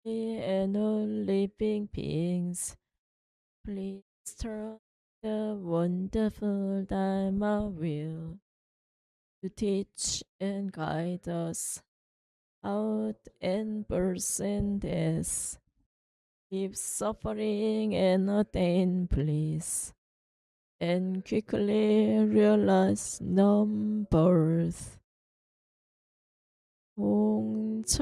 and all living beings. Please trust the wonderful Dharma will to teach and guide us out and birth and death, give suffering and attain bliss, and quickly realize non-birth. 공청대덕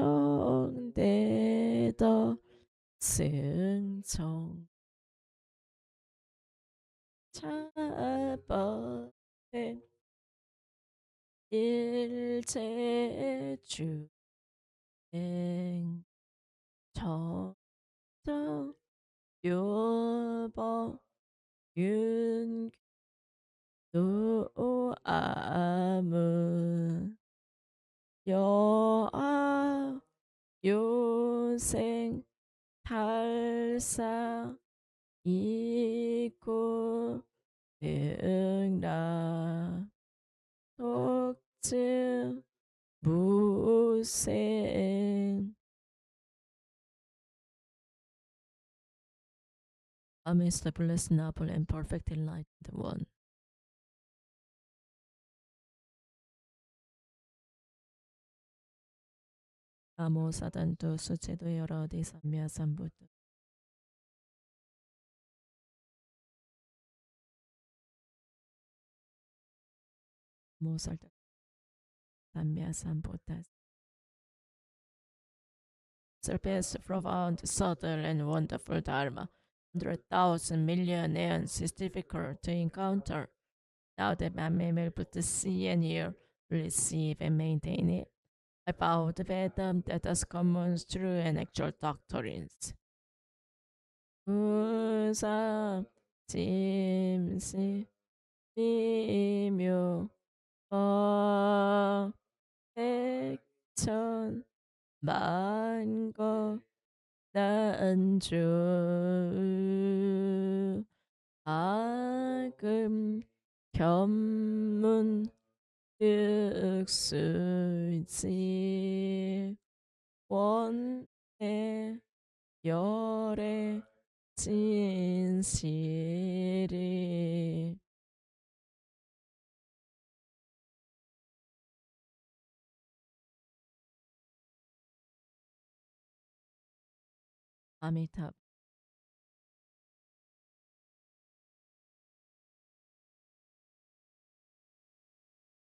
승청 차법의 일체주행 정정 요법 윤도아무 여아 요생 탈사 이구 등라 독증 무생 amidst the blessed, noble, and perfect enlightened one. Namo Sadanto Suchedo Yorodi Samya Sambuddha. Namo Sadanto Samya Sambuddha. Surpass profound, subtle, and wonderful Dharma. 100,000 million aeons is difficult to encounter. Now that man may be able to see and hear, receive and maintain it. I bow to Vedam that has common, true, and actual doctrines. 우사 짐시 미묘 백천 만거 난주 아금 견문 득수지 원해 열애 진실이 아미타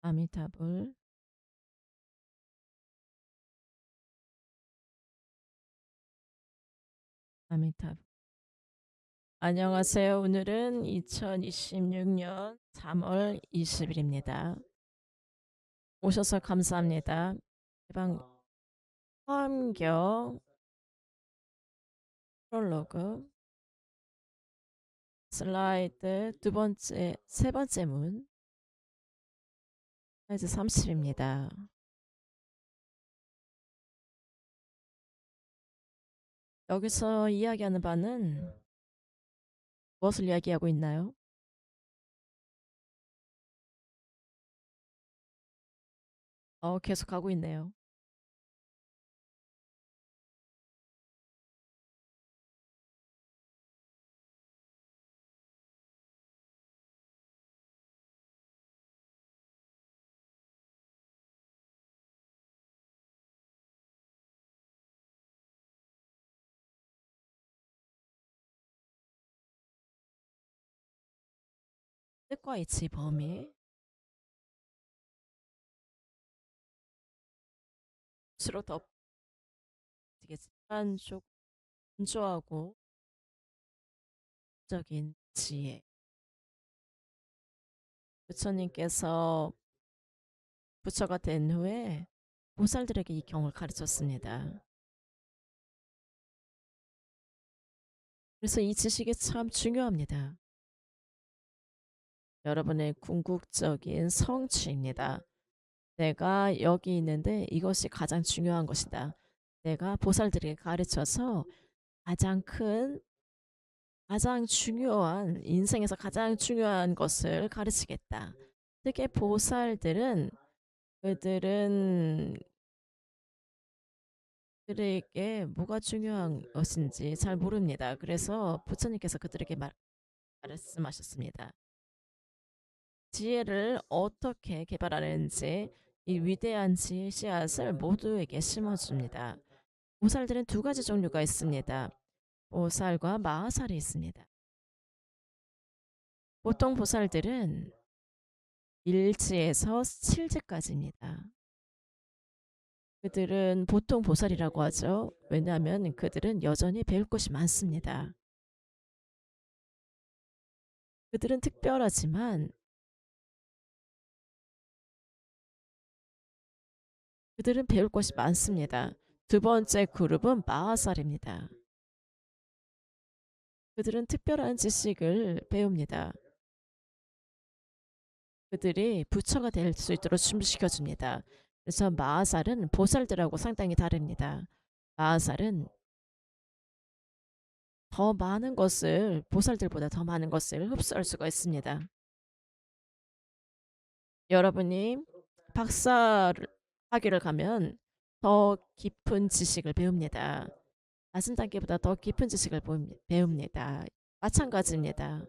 아미타불 아미타불. 안녕하세요. 오늘은 2026년 3월 20일입니다. 오셔서 감사합니다. 해방 화엄경 프롤로그 슬라이드 세 번째 문 슬라이드 30입니다. 여기서 이야기하는 바는 무엇을 이야기하고 있나요? 계속 가고 있네요. 뜻과 이치 범위 스스로 덮지겠지만 좀 분조하고 적인 지혜. 부처님께서 부처가 된 후에 보살들에게 이 경을 가르쳤습니다. 그래서 이 지식이 참 중요합니다. 여러분의 궁극적인 성취입니다. 내가 여기 있는데 이것이 가장 중요한 것이다. 내가 보살들에게 가르쳐서 가장 중요한, 인생에서 가장 중요한 것을 가르치겠다. 특히 보살들은 그들은 그들에게 뭐가 중요한 것인지 잘 모릅니다. 그래서 부처님께서 그들에게 말씀하셨습니다. 지혜를 어떻게 개발하는지 이 위대한 지혜 씨앗을 모두에게 심어줍니다. 보살들은 두 가지 종류가 있습니다. 보살과 마하살이 있습니다. 보통 보살들은 1지에서 7지까지입니다. 그들은 보통 보살이라고 하죠. 왜냐하면 그들은 여전히 배울 것이 많습니다. 그들은 특별하지만 그들은 배울 것이 많습니다. 두 번째 그룹은 마하살입니다. 그들은 특별한 지식을 배웁니다. 그들이 부처가 될 수 있도록 준비시켜줍니다. 그래서 마하살은 보살들하고 상당히 다릅니다. 마하살은 더 많은 것을, 보살들보다 더 많은 것을 흡수할 수가 있습니다. 여러분이 박사학위를 가면 더 깊은 지식을 배웁니다. 낮은 단계보다 더 깊은 지식을 배웁니다. 마찬가지입니다.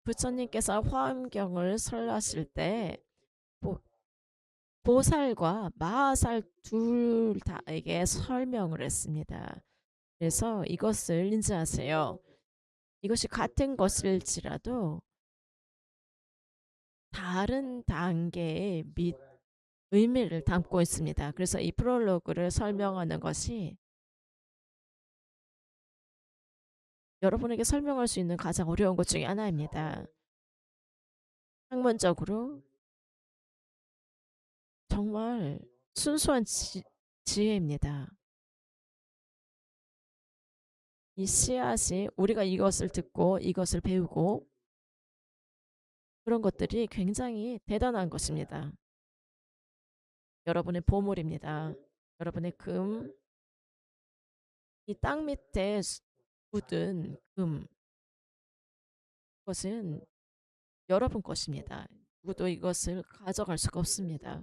부처님께서 화엄경을 설하실 때 보살과 마하살 둘 다에게 설명을 했습니다. 그래서 이것을 인지하세요. 이것이 같은 것일지라도 다른 단계의 의미를 담고 있습니다. 그래서 이 프롤로그를 설명하는 것이 여러분에게 설명할 수 있는 가장 어려운 것 중에 하나입니다. 학문적으로 정말 순수한 지혜입니다. 이 씨앗이 우리가 이것을 듣고 이것을 배우고 그런 것들이 굉장히 대단한 것입니다. 여러분의 보물입니다. 여러분의 금, 이 땅 밑에 묻은 금, 그것은 여러분 것입니다. 누구도 이것을 가져갈 수가 없습니다.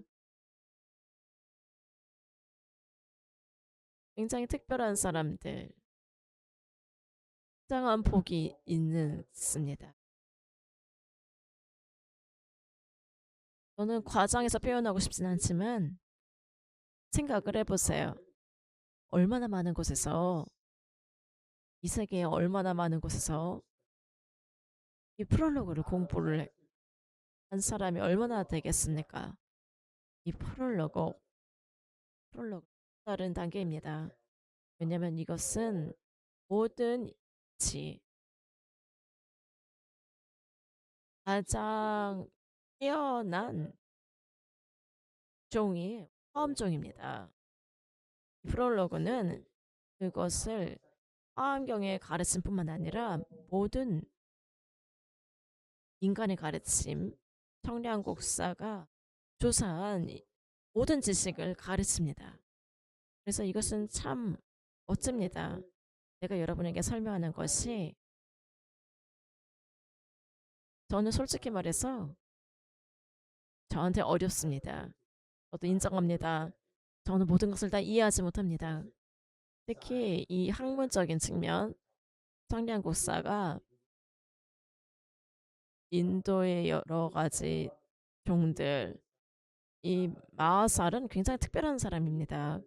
굉장히 특별한 사람들, 굉장한 복이 있습니다. 저는 과장해서 표현하고 싶진 않지만 생각을 해보세요. 얼마나 많은 곳에서, 이 세계에 얼마나 많은 곳에서 이 프롤로그를 공부를 한 사람이 얼마나 되겠습니까? 이 프롤로그 다른 단계입니다. 왜냐하면 이것은 모든 지 가장 뛰어난 종이 화엄종입니다. 프롤로그는 그것을 화엄경의 가르침뿐만 아니라 모든 인간의 가르침, 청량국사가 조사한 모든 지식을 가르칩니다. 그래서 이것은 참 멋집니다. 내가 여러분에게 설명하는 것이 저는 솔직히 말해서 저한테 어렵습니다. 저도 인정합니다. 저는 모든 것을 다 이해하지 못합니다. 특히 이 학문적인 측면, 청량국사가 인도의 여러 가지 종들, 이 마하살은 굉장히 특별한 사람입니다.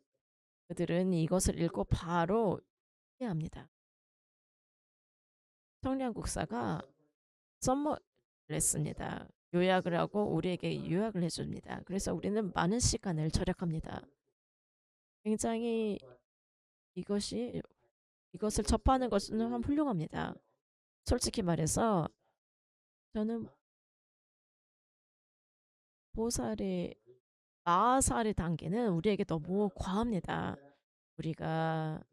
그들은 이것을 읽고 바로 이해합니다. 청량국사가 썸머를 했습니다. 요약을 하고 우리에게 요약을 해줍니다. 그래서 우리는 많은 시간을 절약합니다. 굉장히 이것을 접하는 것은 참 훌륭합니다. 솔직히 말해서 저는 보살의 마하살의 단계는 우리에게 너무 과합니다. 우리가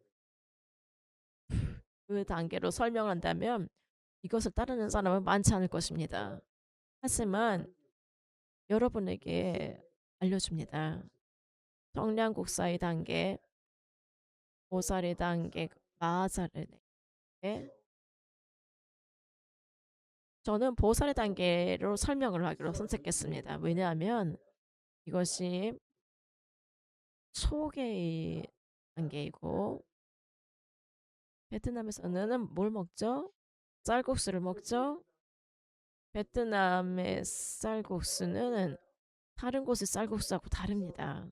그 단계로 설명한다면 이것을 따르는 사람은 많지 않을 것입니다. 하지만 여러분에게 알려줍니다. 청량국사의 단계, 보살의 단계, 마하살의 단계. 저는 보살의 단계로 설명을 하기로 선택했습니다. 왜냐하면 이것이 초계의 단계이고, 베트남에서는 뭘 먹죠? 쌀국수를 먹죠? 베트남의 쌀국수는 다른 곳의 쌀국수하고 다릅니다.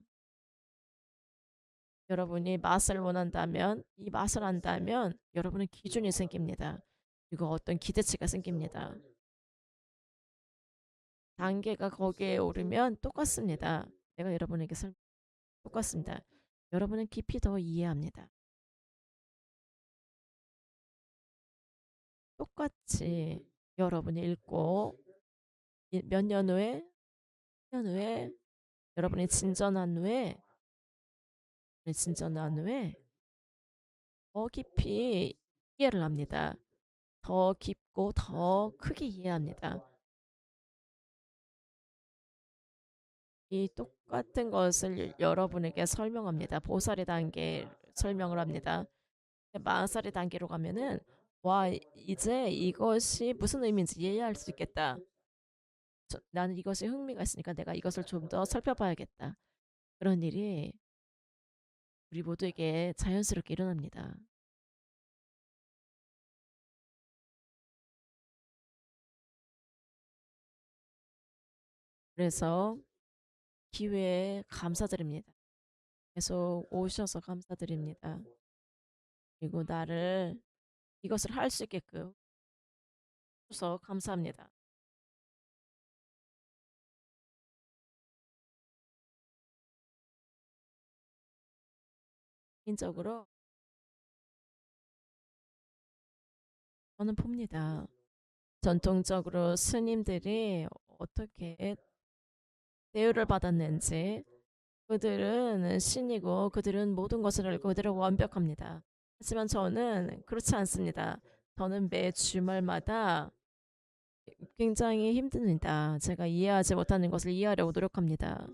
여러분이 맛을 원한다면, 이 맛을 안다면 여러분은 기준이 생깁니다. 그리고 어떤 기대치가 생깁니다. 단계가 거기에 오르면 똑같습니다. 내가 여러분에게 똑같습니다. 여러분은 깊이 더 이해합니다. 똑같이 여러분이 읽고 몇 년 후에, 년 후에 여러분이 진전한 후에 더 깊이 이해를 합니다. 더 깊고 더 크게 이해합니다. 이 똑같은 것을 여러분에게 설명합니다. 보살의 단계 설명을 합니다. 마살의 단계로 가면은 와 이제 이것이 무슨 의미인지 이해할 수 있겠다. 나는 이것이 흥미가 있으니까 내가 이것을 좀 더 살펴봐야겠다. 그런 일이 우리 모두에게 자연스럽게 일어납니다. 그래서 기회에 감사드립니다. 계속 오셔서 감사드립니다. 그리고 나를 이것을 할 수 있게끔 해줘서 감사합니다. 개인적으로 저는 봅니다. 전통적으로 스님들이 어떻게 대우를 받았는지 그들은 신이고 그들은 모든 것을 알고 그들은 완벽합니다. 하지만 저는 그렇지 않습니다. 저는 매 주말마다 굉장히 힘듭니다. 제가 이해하지 못하는 것을 이해하려고 노력합니다.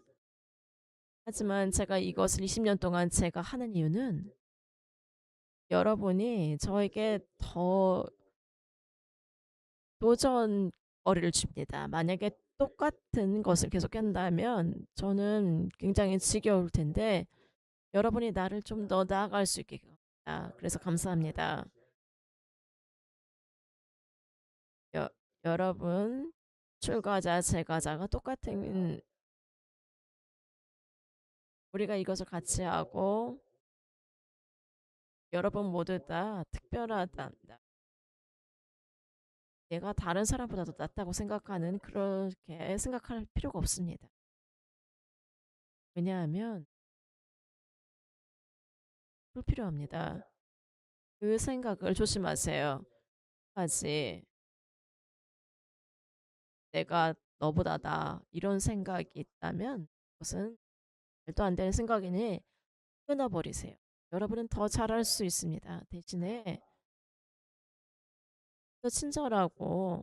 하지만 제가 이것을 20년 동안 제가 하는 이유는 여러분이 저에게 더 도전거리를 줍니다. 만약에 똑같은 것을 계속 한다면 저는 굉장히 지겨울 텐데 여러분이 나를 좀 더 나아갈 수 있게 합니다. 그래서 감사합니다. 여, 여러분 출가자, 제가자가 똑같은 우리가 이것을 같이 하고 여러분 모두 다 특별하다. 내가 다른 사람보다 더 낫다고 생각하는 그렇게 생각할 필요가 없습니다. 왜냐하면 불필요합니다. 그 생각을 조심하세요. 까지 내가 너보다 나 이런 생각이 있다면 그것은 말도 안 되는 생각이니 끊어버리세요. 여러분은 더 잘할 수 있습니다. 대신에 더 친절하고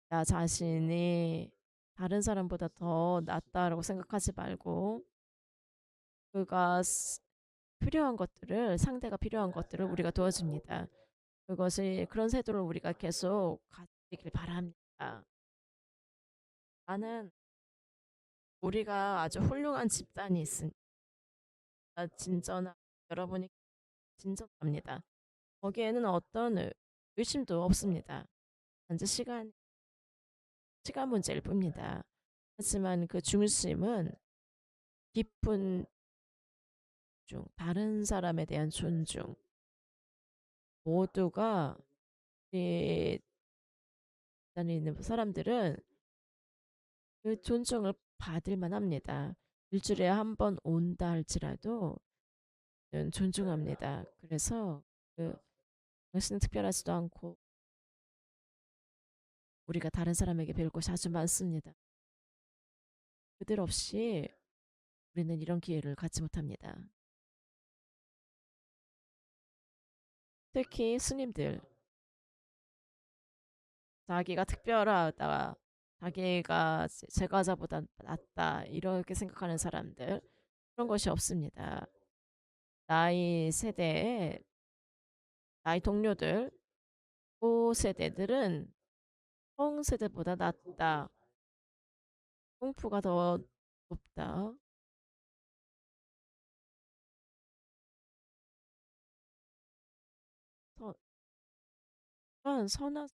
나 자신이 다른 사람보다 더 낫다라고 생각하지 말고 그가 필요한 것들을 상대가 필요한 것들을 우리가 도와줍니다. 그것이 그런 세도를 우리가 계속 가지길 바랍니다. 나는 우리가 아주 훌륭한 집단이 있습니다. 진전한 여러분이 진전합니다. 거기에는 어떤 의심도 없습니다. 단지 시간 문제일 뿐입니다. 하지만 그 중심은 깊은 다른 사람에 대한 존중, 모두가 이 단에 있는 사람들은 그 존중을 받을 만합니다. 일주일에 한 번 온다 할지라도 존중합니다. 그래서 그 당신은 특별하지도 않고 우리가 다른 사람에게 배울 것이 아주 많습니다. 그들 없이 우리는 이런 기회를 갖지 못합니다. 특히 스님들, 자기가 특별하다, 자기가 제가자보다 낫다 이렇게 생각하는 사람들 그런 것이 없습니다. 나이 세대에 나이 동료들, 그 세대들은 성 세대보다 낫다, 공부가 더 높다. 선한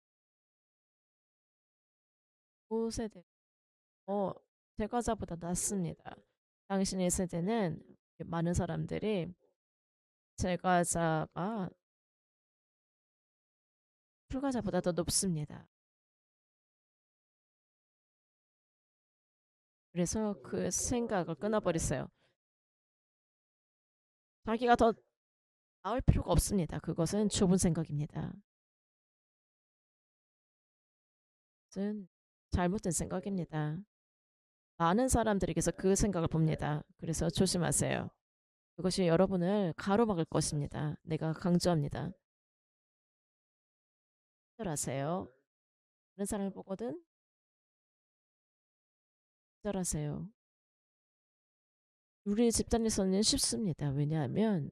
고세대 제 과자보다 낫습니다. 당신의 세대는 많은 사람들이 제 과자가 풀과자보다 더 높습니다. 그래서 그 생각을 끊어버렸어요. 자기가 더 나을 필요가 없습니다. 그것은 좁은 생각입니다. 그것은 잘못된 생각입니다. 많은 사람들에게서 그 생각을 봅니다. 그래서 조심하세요. 그것이 여러분을 가로막을 것입니다. 내가 강조합니다. 기절하세요. 다른 사람을 보거든 기절하세요. 우리 집단에서는 쉽습니다. 왜냐하면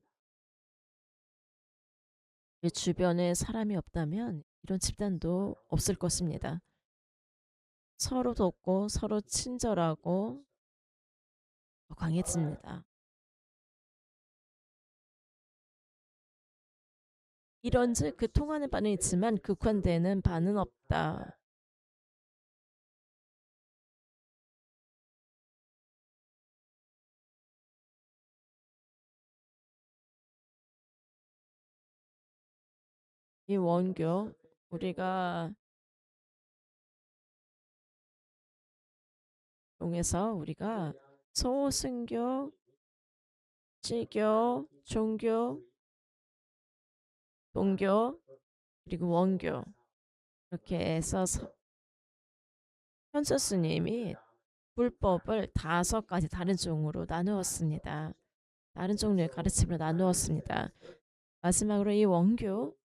내 주변에 사람이 없다면 이런 집단도 없을 것입니다. 서로 돕고 서로 친절하고 더 강해집니다. 이런즉 그 통하는 바는 있지만 극한되는 바는 없다. 이 원교 우리가 통해서 우리가 소승교, 시교, 종교, 동교 그리고 원교 이렇게 해서 현수 스님이 불법을 5가지 다른 종으로 나누었습니다. 다른 종류의 가르침으로 나누었습니다. 마지막으로 이 원교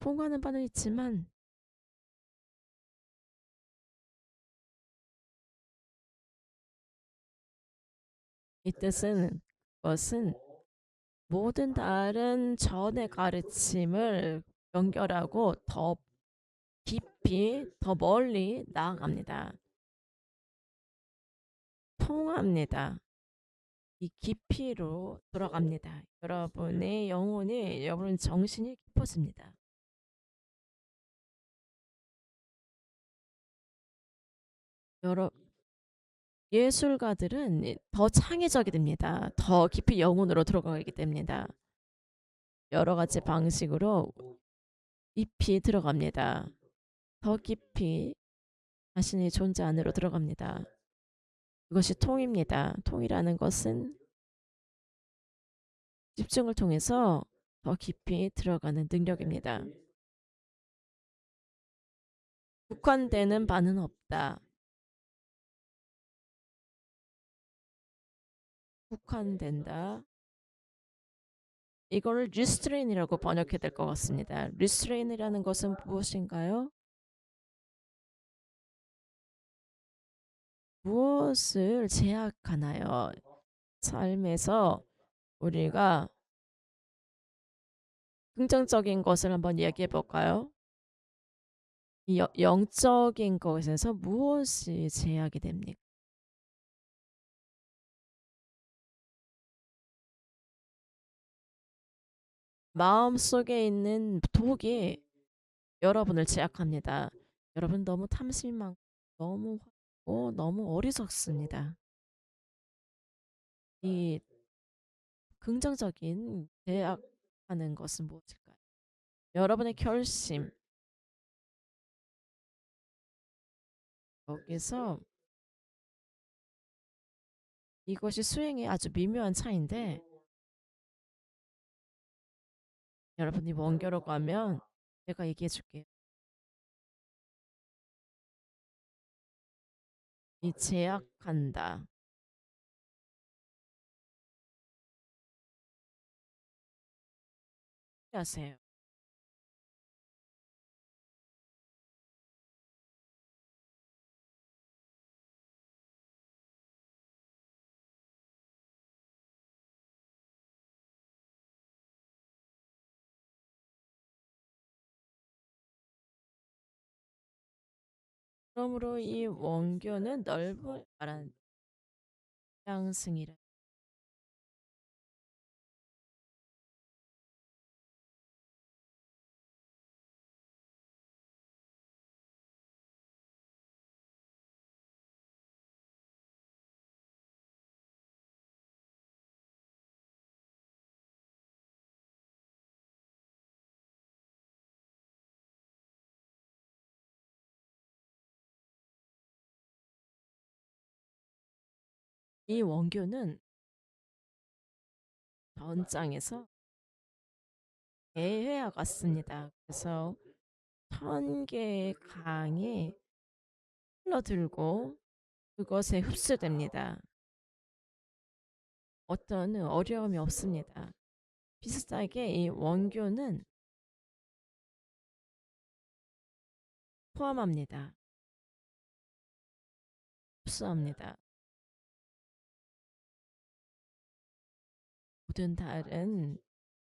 통하는 바는 있지만 이 뜻은 것은 모든 다른 전의 가르침을 연결하고 더 깊이 더 멀리 나아갑니다. 통합니다. 이 깊이로 들어갑니다. 여러분의 영혼이 여러분 정신이 깊어집니다. 여러 예술가들은 더 창의적이 됩니다. 더 깊이 영혼으로 들어가게 됩니다. 여러 가지 방식으로 잎이 들어갑니다. 더 깊이 자신의 존재 안으로 들어갑니다. 그것이 통입니다. 통이라는 것은 집중을 통해서 더 깊이 들어가는 능력입니다. 국한되는 바는 없다. 국한된다. 이거를 리스트레인이라고 번역해야 될 것 같습니다. 리스트레인이라는 것은 무엇인가요? 무엇을 제약하나요? 삶에서 우리가 긍정적인 것을 한번 얘기해 볼까요? 이 영적인 것에서 무엇이 제약이 됩니까? 마음속에 있는 독이 여러분을 제약합니다. 여러분 너무 탐심이 많고 너무 화고 너무 어리석습니다. 이 긍정적인 제약하는 것은 무엇일까요? 여러분의 결심. 여기서 이것이 수행의 아주 미묘한 차이인데 여러분이 원교로 가면 내가 얘기해 줄게요. 이 제약한다. 하세요. 그러므로 이 원교는 넓은 말한 양승이라 이 원교는 전장에서 개회와 같습니다. 그래서 1000개의 강이 흘러들고 그것에 흡수됩니다. 어떤 어려움이 없습니다. 비슷하게 이 원교는 포함합니다. 흡수합니다. 모든 다른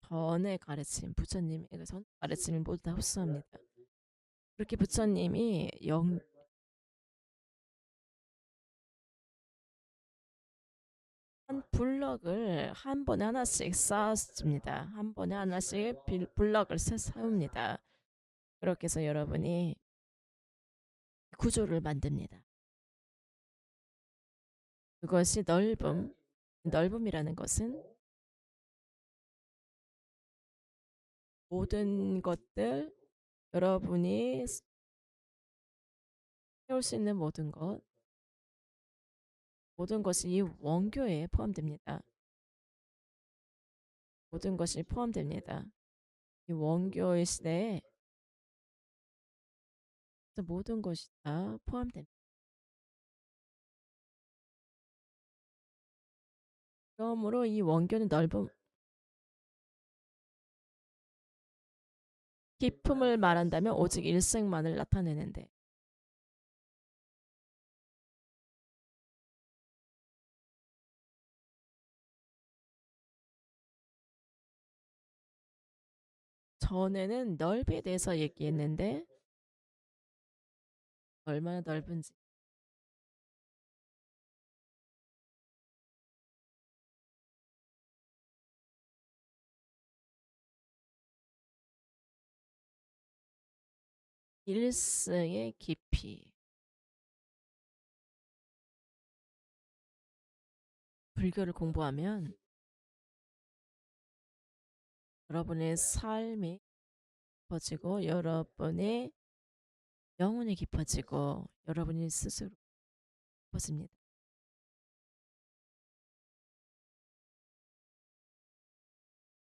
전의 가르침, 부처님의 전 가르침을 모두 다 흡수합니다. 그렇게 부처님이 한 블럭을 한 번에 하나씩 쌓았습니다. 한 번에 하나씩 블럭을 세웁니다. 그렇게 해서 여러분이 구조를 만듭니다. 그것이 넓음이라는 것은 모든 것들, 여러분이 세울 수 있는 모든 것이 이 원교에 포함됩니다. 모든 것이 포함됩니다. 이 원교의 시대에 모든 것이 다 포함됩니다. 그러므로 이 원교는 깊음을 말한다면 오직 일생만을 나타내는데 전에는 넓이에 대해서 얘기했는데 얼마나 넓은지 일생의 깊이 불교를 공부하면 여러분의 삶이 깊어지고 여러분의 영혼이 깊어지고 여러분이 스스로 깊어집니다.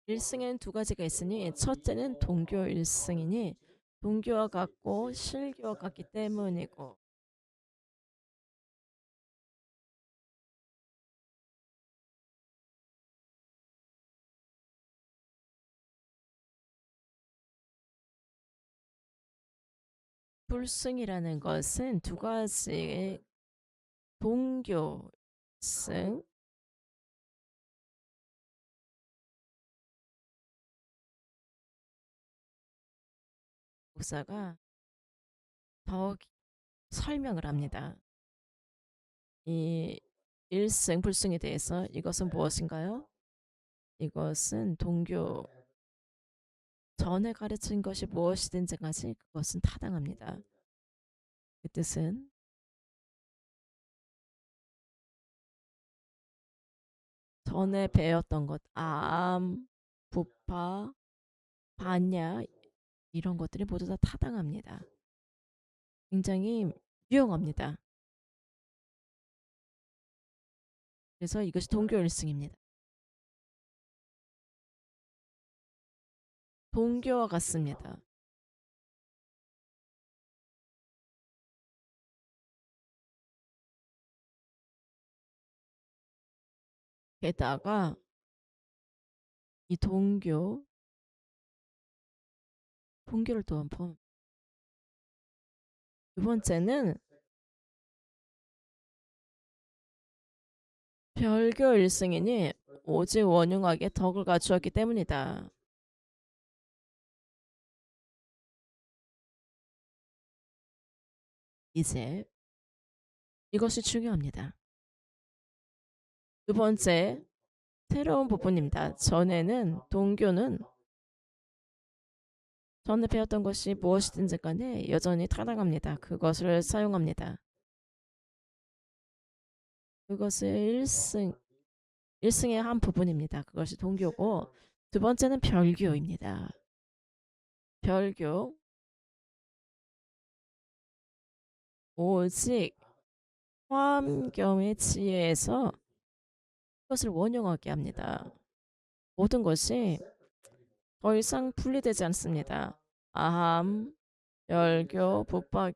일승에는 두 가지가 있으니 첫째는 동교 일승이니 동교와 같고 실교와 같기 때문이고 불승이라는 것은 두 가지의 동교 승 목사가 더 설명을 합니다. 이 일승 불승에 대해서 이것은 무엇인가요? 이것은 동교 전에 가르친 것이 무엇이든지 간에 그것은 타당합니다. 그 뜻은 전에 배웠던 것, 부파, 반야 이런 것들이 모두 다 타당합니다. 굉장히 유용합니다. 그래서 이것이 동교 일승입니다. 동교와 같습니다. 게다가 이 동교를 또한 포함. 두 번째는 별교 일승이니 오직 원흉하게 덕을 갖추었기 때문이다. 이제 이것이 중요합니다. 두 번째 새로운 부분입니다. 동교는 전에 배웠던 것이 무엇이든지 간에 여전히 타당합니다. 그것을 사용합니다. 그것을 일승의 한 부분입니다. 그것이 동교고 두 번째는 별교입니다. 별교 오직 화엄경의 지혜에서 그것을 원용하게 합니다. 모든 것이 더 이상 분리되지 않습니다. 아함, 열교, 북박,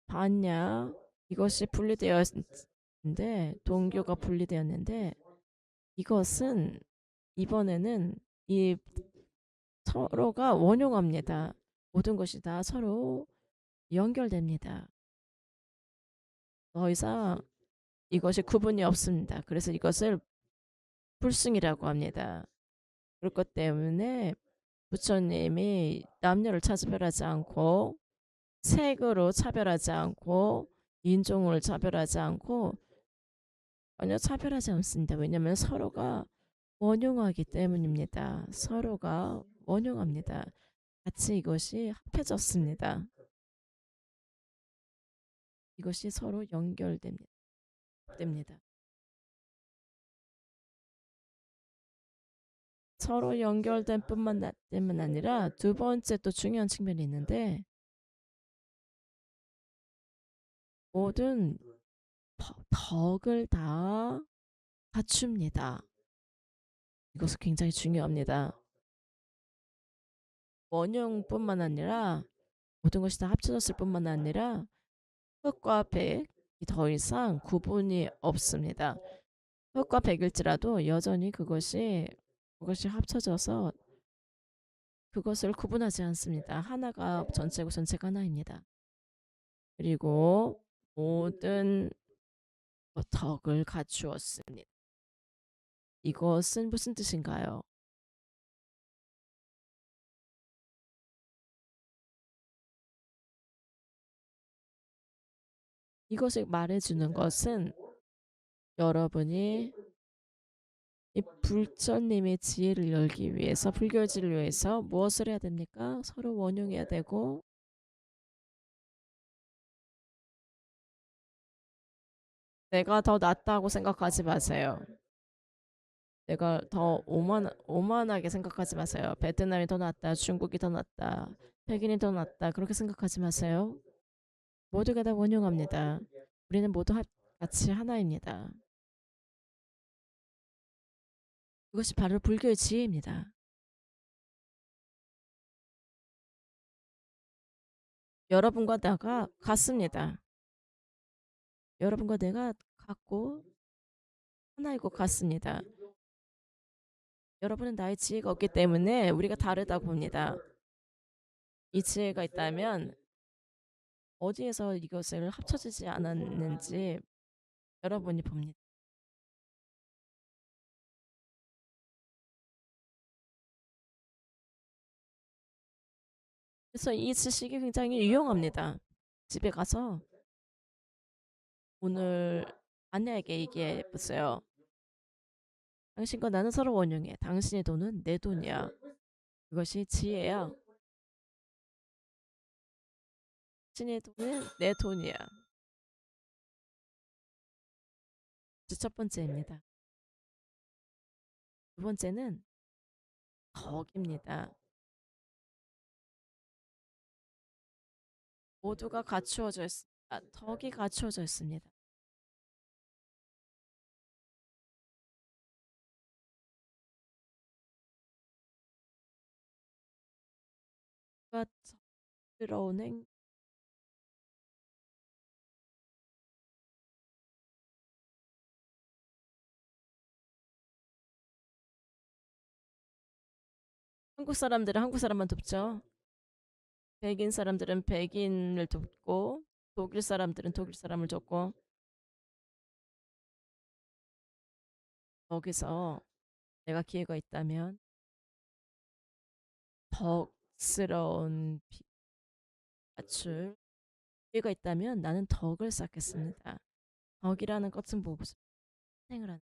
반야 이것이 분리되었는데 동교가 분리되었는데 이것은 이번에는 이 서로가 원용합니다. 모든 것이 다 서로 연결됩니다. 더 이상 이것이 구분이 없습니다. 그래서 이것을 불승이라고 합니다. 그럴 것 때문에 부처님이 남녀를 차별하지 않고 색으로 차별하지 않고 인종을 차별하지 않고 전혀 차별하지 않습니다. 왜냐하면 서로가 원용하기 때문입니다. 서로가 원용합니다. 같이 이것이 합해졌습니다. 이것이 서로 연결됩니다. 서로 연결된 뿐만 아니라 두 번째 또 중요한 측면이 있는데 모든 덕을 다 갖춥니다. 이것은 굉장히 중요합니다. 원흉뿐만 아니라 모든 것이 다 합쳐졌을 뿐만 아니라 흑과 백이 더 이상 구분이 없습니다. 흑과 백일지라도 여전히 그것이 합쳐져서 그것을 구분하지 않습니다. 하나가 전체고 전체가 하나입니다. 그리고 모든 덕을 갖추었습니다. 이것은 무슨 뜻인가요? 이것을 말해주는 것은 여러분이 이 불처님의 지혜를 열기 위해서 불교지를 위해서 무엇을 해야 됩니까? 서로 원용해야 되고 내가 더 낫다고 생각하지 마세요. 내가 더 오만하게 생각하지 마세요. 베트남이 더 낫다, 중국이 더 낫다, 백인이 더 낫다 그렇게 생각하지 마세요. 모두가 다 원용합니다. 우리는 모두 같이 하나입니다. 그것이 바로 불교의 지혜입니다. 여러분과 내가 같습니다. 여러분과 내가 같고 하나이고 같습니다. 여러분은 나의 지혜가 없기 때문에 우리가 다르다고 봅니다. 이 지혜가 있다면 어디에서 이것을 합쳐지지 않았는지 여러분이 봅니다. 그래서 이 지식이 굉장히 유용합니다. 집에 가서 오늘 아내에게 얘기해 보세요. 당신과 나는 서로 원용해. 당신의 돈은 내 돈이야. 그것이 지혜야. 당신의 돈은 내 돈이야. 첫 번째입니다. 두 번째는 덕입니다. 모두가 갖추어져 있습니다. 덕이 갖추어져 있습니다. 들어온 한국 사람들은 한국 사람만 돕죠. 백인 사람들은 백인을 돕고 독일 사람들은 독일 사람을 돕고 거기서 내가 기회가 있다면 덕스러운 밭을 기회가 있다면 나는 덕을 쌓겠습니다. 덕이라는 것은 무엇을 생을 하는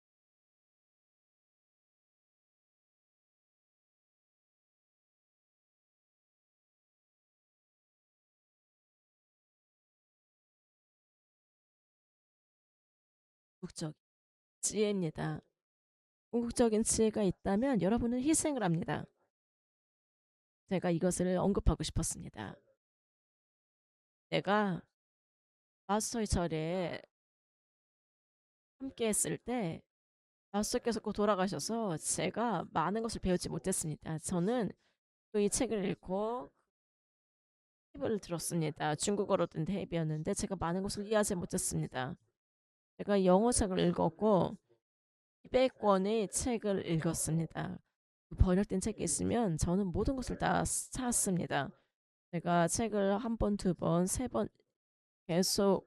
궁극적 지혜입니다. 궁극적인 지혜가 있다면 여러분은 희생을 합니다. 제가 이것을 언급하고 싶었습니다. 내가 마스터의 절에 함께 했을 때 아버지께서 꼭 돌아가셔서 제가 많은 것을 배우지 못했습니다. 저는 그 이 책을 읽고 팁을 들었습니다. 중국어로 된 탭이었는데 제가 많은 것을 이해하지 못했습니다. 제가 영어 책을 읽었고 200권의 책을 읽었습니다. 번역된 책이 있으면 저는 모든 것을 다 샀습니다. 제가 책을 한 번, 두 번, 세 번 계속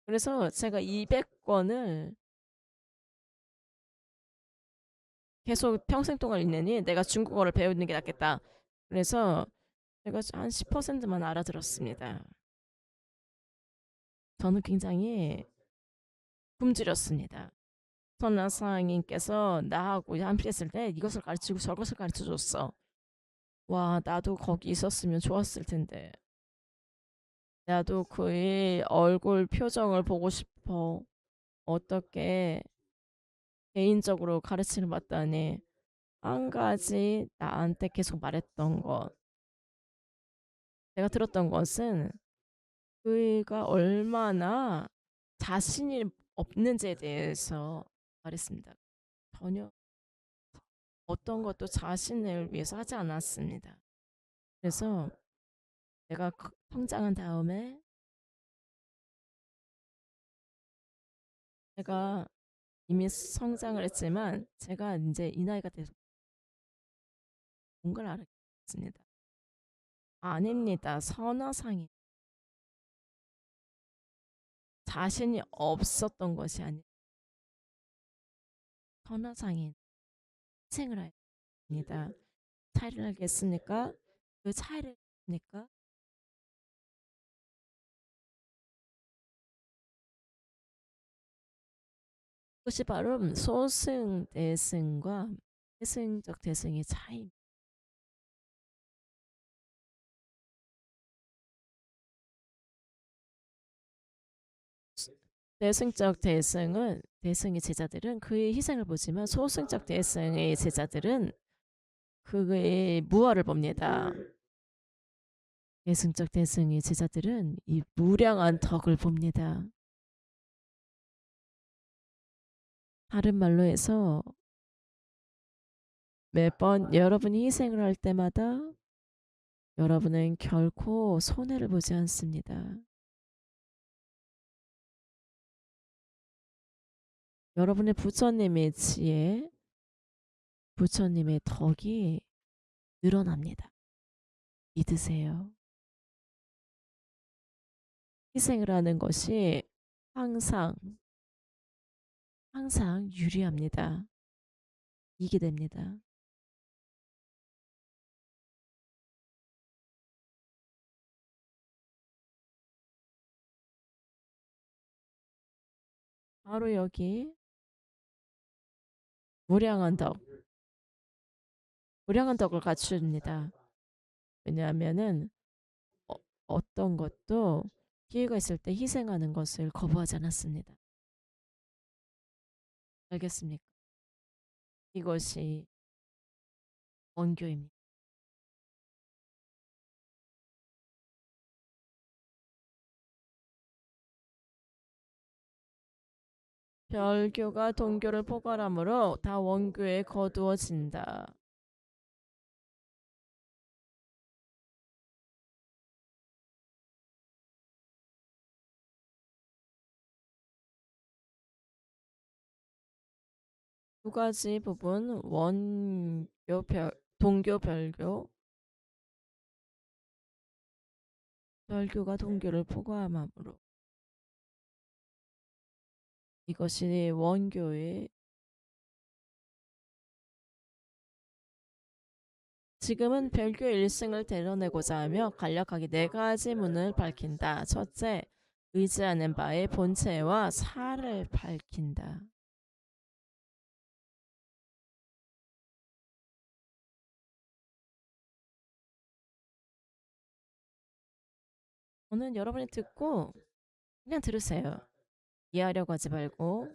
그래서 제가 200권을 계속 평생 동안 읽느니 내가 중국어를 배우는 게 낫겠다. 그래서 제가 한 10%만 알아들었습니다. 저는 굉장히 굶주렸습니다. 선나사님께서 나하고 함께했을 때 이것을 가르치고 저것을 가르쳐 줬어. 와, 나도 거기 있었으면 좋았을 텐데. 나도 그의 얼굴 표정을 보고 싶어. 어떻게 개인적으로 가르치는 받다니. 한 가지 나한테 계속 말했던 것. 내가 들었던 것은 그가 얼마나 자신이 없는지에 대해서 말했습니다. 전혀 어떤 것도 자신을 위해서 하지 않았습니다. 그래서 내가 성장한 다음에 제가 이미 성장을 했지만 제가 이제 이 나이가 돼서 뭔가를 알았습니다. 아닙니다. 선화상이 자신이 없었던 것이 아니라 선화상이 희생을 합니다. 차이를 알겠습니까? 그 차이를 알겠습니까? 그것이 바로 소승 대승과 대승적 대승의 차이. 대승적 대승은 대승의 제자들은 그의 희생을 보지만 소승적 대승의 제자들은 그의 무화를 봅니다. 대승적 대승의 제자들은 이 무량한 덕을 봅니다. 다른 말로 해서 매번 여러분이 희생을 할 때마다 여러분은 결코 손해를 보지 않습니다. 여러분의 부처님의 지혜, 부처님의 덕이 늘어납니다. 믿으세요. 희생을 하는 것이 항상 유리합니다. 이게 됩니다. 바로 여기 무량한 덕, 무량한 덕을 갖춥니다. 왜냐하면은 어떤 것도 기회가 있을 때 희생하는 것을 거부하지 않았습니다. 알겠습니까? 이것이 원교입니다. 별교가 동교를 포괄함으로 다 원교에 거두어진다. 두 가지 부분 원교 동교 별교가 동교를 포괄함으로 이것이 원교의 지금은 별교의 일승을 드러내고자 하며 간략하게 네 가지 문을 밝힌다. 첫째, 의지하는 바의 본체와 사를 밝힌다. 저는 여러분이 듣고 그냥 들으세요. 이해하려고 하지 말고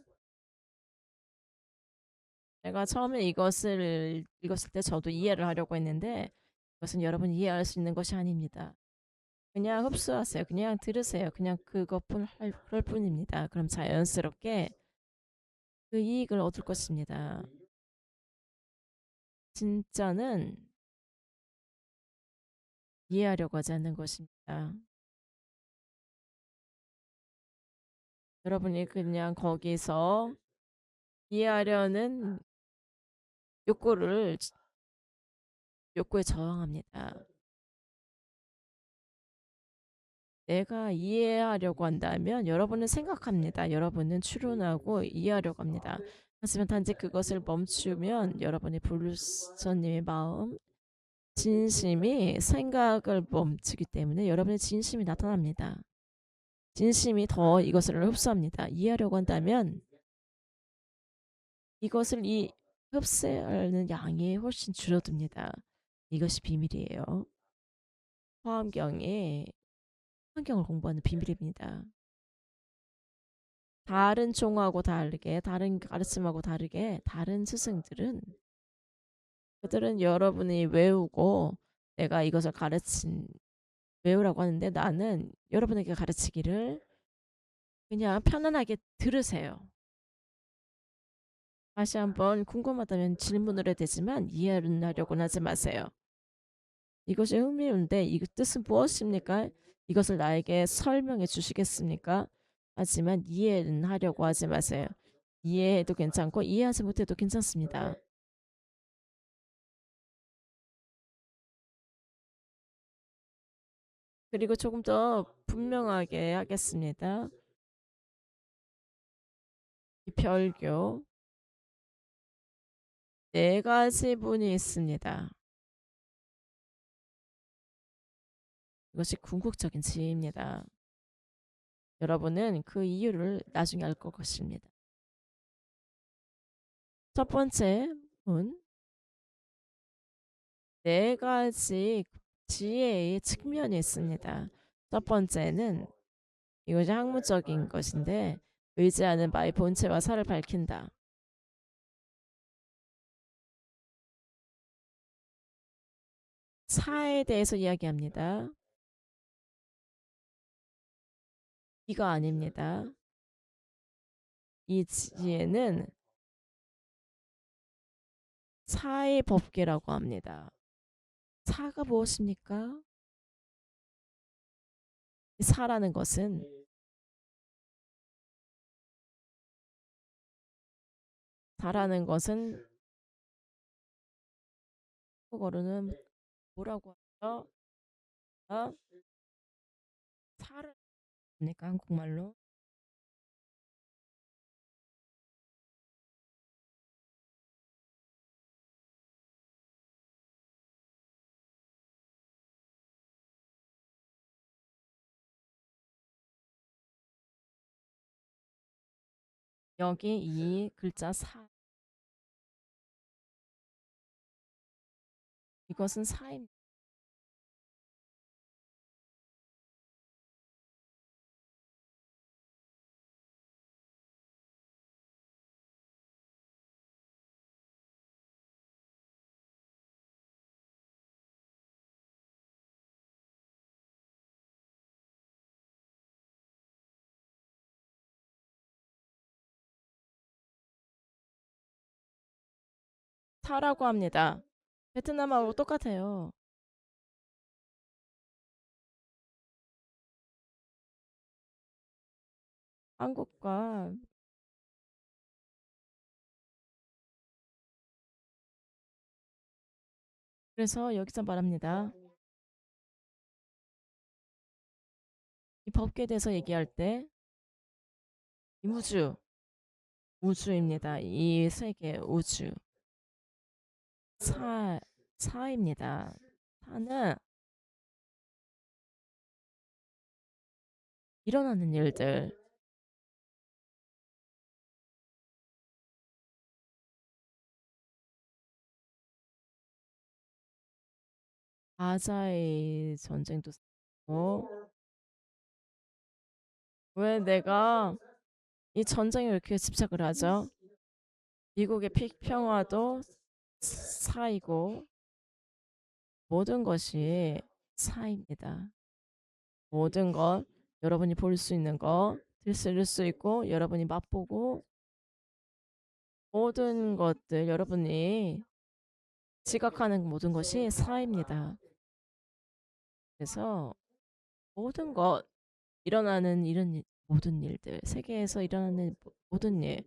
제가 처음에 이것을 읽었을 때 저도 이해를 하려고 했는데 이것은 여러분이 이해할 수 있는 것이 아닙니다. 그냥 흡수하세요. 그냥 들으세요. 그냥 그것뿐 그럴 뿐입니다. 그럼 자연스럽게 그 이익을 얻을 것입니다. 진짜는 이해하려고 하지 않는 것입니다. 여러분이 그냥 거기서 이해하려는 욕구를 욕구에 저항합니다. 내가 이해하려고 한다면 여러분은 생각합니다. 여러분은 추론하고 이해하려고 합니다. 하지만 단지 그것을 멈추면 여러분의 불선님의 마음, 진심이 생각을 멈추기 때문에 여러분의 진심이 나타납니다. 진심이 더 이것을 흡수합니다. 이해하려고 한다면 이것을 흡수하는 양이 훨씬 줄어듭니다. 이것이 비밀이에요. 화엄경의 환경을 공부하는 비밀입니다. 다른 종하고 다르게, 다른 가르침하고 다르게, 다른 스승들은 그들은 여러분이 외우고 내가 이것을 외우라고 하는데 나는 여러분에게 가르치기를 그냥 편안하게 들으세요. 다시 한번 궁금하다면 질문을 해야 되지만 이해를 하려고는 하지 마세요. 이것이 흥미로운데 이 뜻은 무엇입니까? 이것을 나에게 설명해 주시겠습니까? 하지만 이해는 하려고 하지 마세요. 이해해도 괜찮고 이해하지 못해도 괜찮습니다. 그리고 조금 더 분명하게 하겠습니다. 이 별교 네 가지 분이 있습니다. 이것이 궁극적인 지혜입니다. 여러분은 그 이유를 나중에 알 것입니다. 첫 번째 분, 네 가지 지혜의 측면이 있습니다. 첫 번째는 이것이 학문적인 것인데 의지하는 바의 본체와 살을 밝힌다. 사에 대해서 이야기합니다. 이가 아닙니다. 이 지혜는 사의 법계라고 합니다. 사가 무엇입니까? 사라는 것은 사라는 것은 한국어로는 뭐라고 하죠? 어? 사를 합니까 한국말로? 여기 이 글자 사 이것은 사입니다. 사라고 합니다. 베트남하고 똑같아요. 한국과 그래서 여기서 말합니다. 이 법계에 대해서 얘기할 때 이 우주입니다. 이 세계 우주 사 사입니다. 사는 일어나는 일들 가자의 전쟁도 있고 왜 내가 이 전쟁에 왜 이렇게 집착을 하죠? 미국의 평화도 사이고 모든 것이 사입니다. 모든 것, 여러분이 볼 수 있는 거, 들을 수 있고, 여러분이 맛보고, 모든 것들, 여러분이 지각하는 모든 것이 사입니다. 그래서 모든 것, 일어나는 이런 모든 일들, 세계에서 일어나는 모든 일,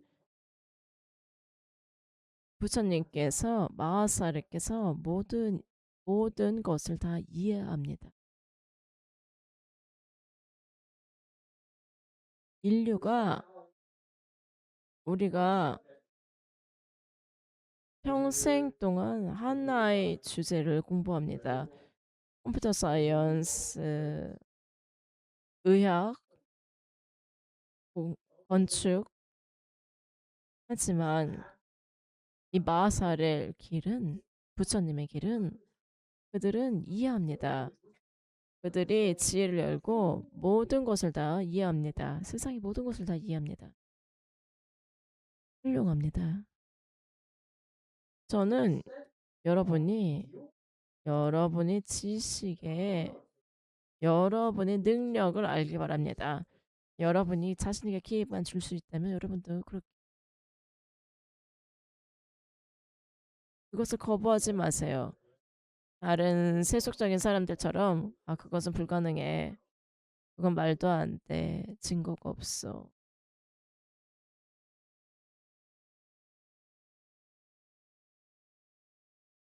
부처님께서 마하사르께서 모든 것을 다 이해합니다. 인류가 우리가 평생 동안 하나의 주제를 공부합니다. 컴퓨터 사이언스, 의학, 건축. 하지만 이 마하사르의 길은, 부처님의 길은 그들은 이해합니다. 그들이 지혜를 열고 모든 것을 다 이해합니다. 세상의 모든 것을 다 이해합니다. 훌륭합니다. 저는 여러분이 지식에 여러분의 능력을 알기 바랍니다. 여러분이 자신에게 기회만 줄 수 있다면 여러분도 그것을 거부하지 마세요. 다른 세속적인 사람들처럼 그것은 불가능해. 그건 말도 안 돼. 증거가 없어.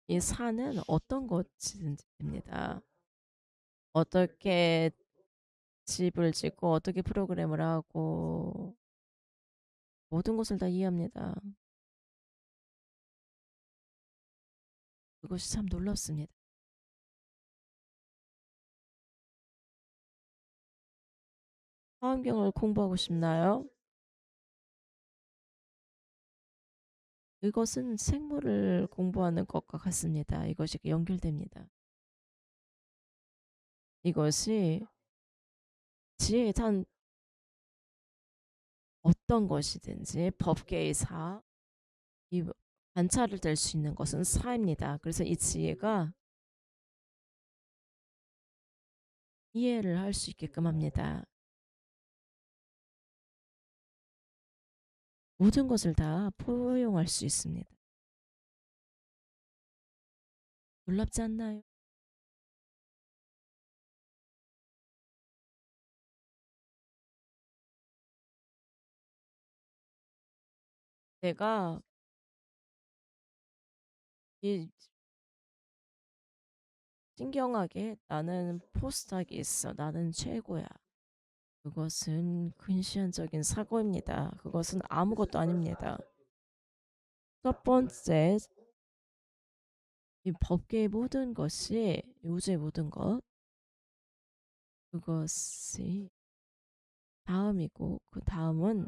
이 산은 어떤 것이든지 됩니다. 어떻게 집을 짓고 어떻게 프로그램을 하고 모든 것을 다 이해합니다. 그것이 참 놀랍습니다. 화환경을 공부하고 싶나요? 이것은 생물을 공부하는 것과 같습니다. 이것이 연결됩니다. 이것이 지혜의 단 어떤 것이든지 법계의 사, 이 관찰을 될 수 있는 것은 사입니다. 그래서 이 지혜가 이해를 할 수 있게끔 합니다. 모든 것을 다 포용할 수 있습니다. 놀랍지 않나요? 내가 이 신경하게 나는 포스닥이 있어. 나는 최고야. 그것은 근시안적인 사고입니다. 그것은 아무것도 아닙니다. 첫 번째, 이 법계의 모든 것이 우주의 모든 것 그것이 다음이고 그 다음은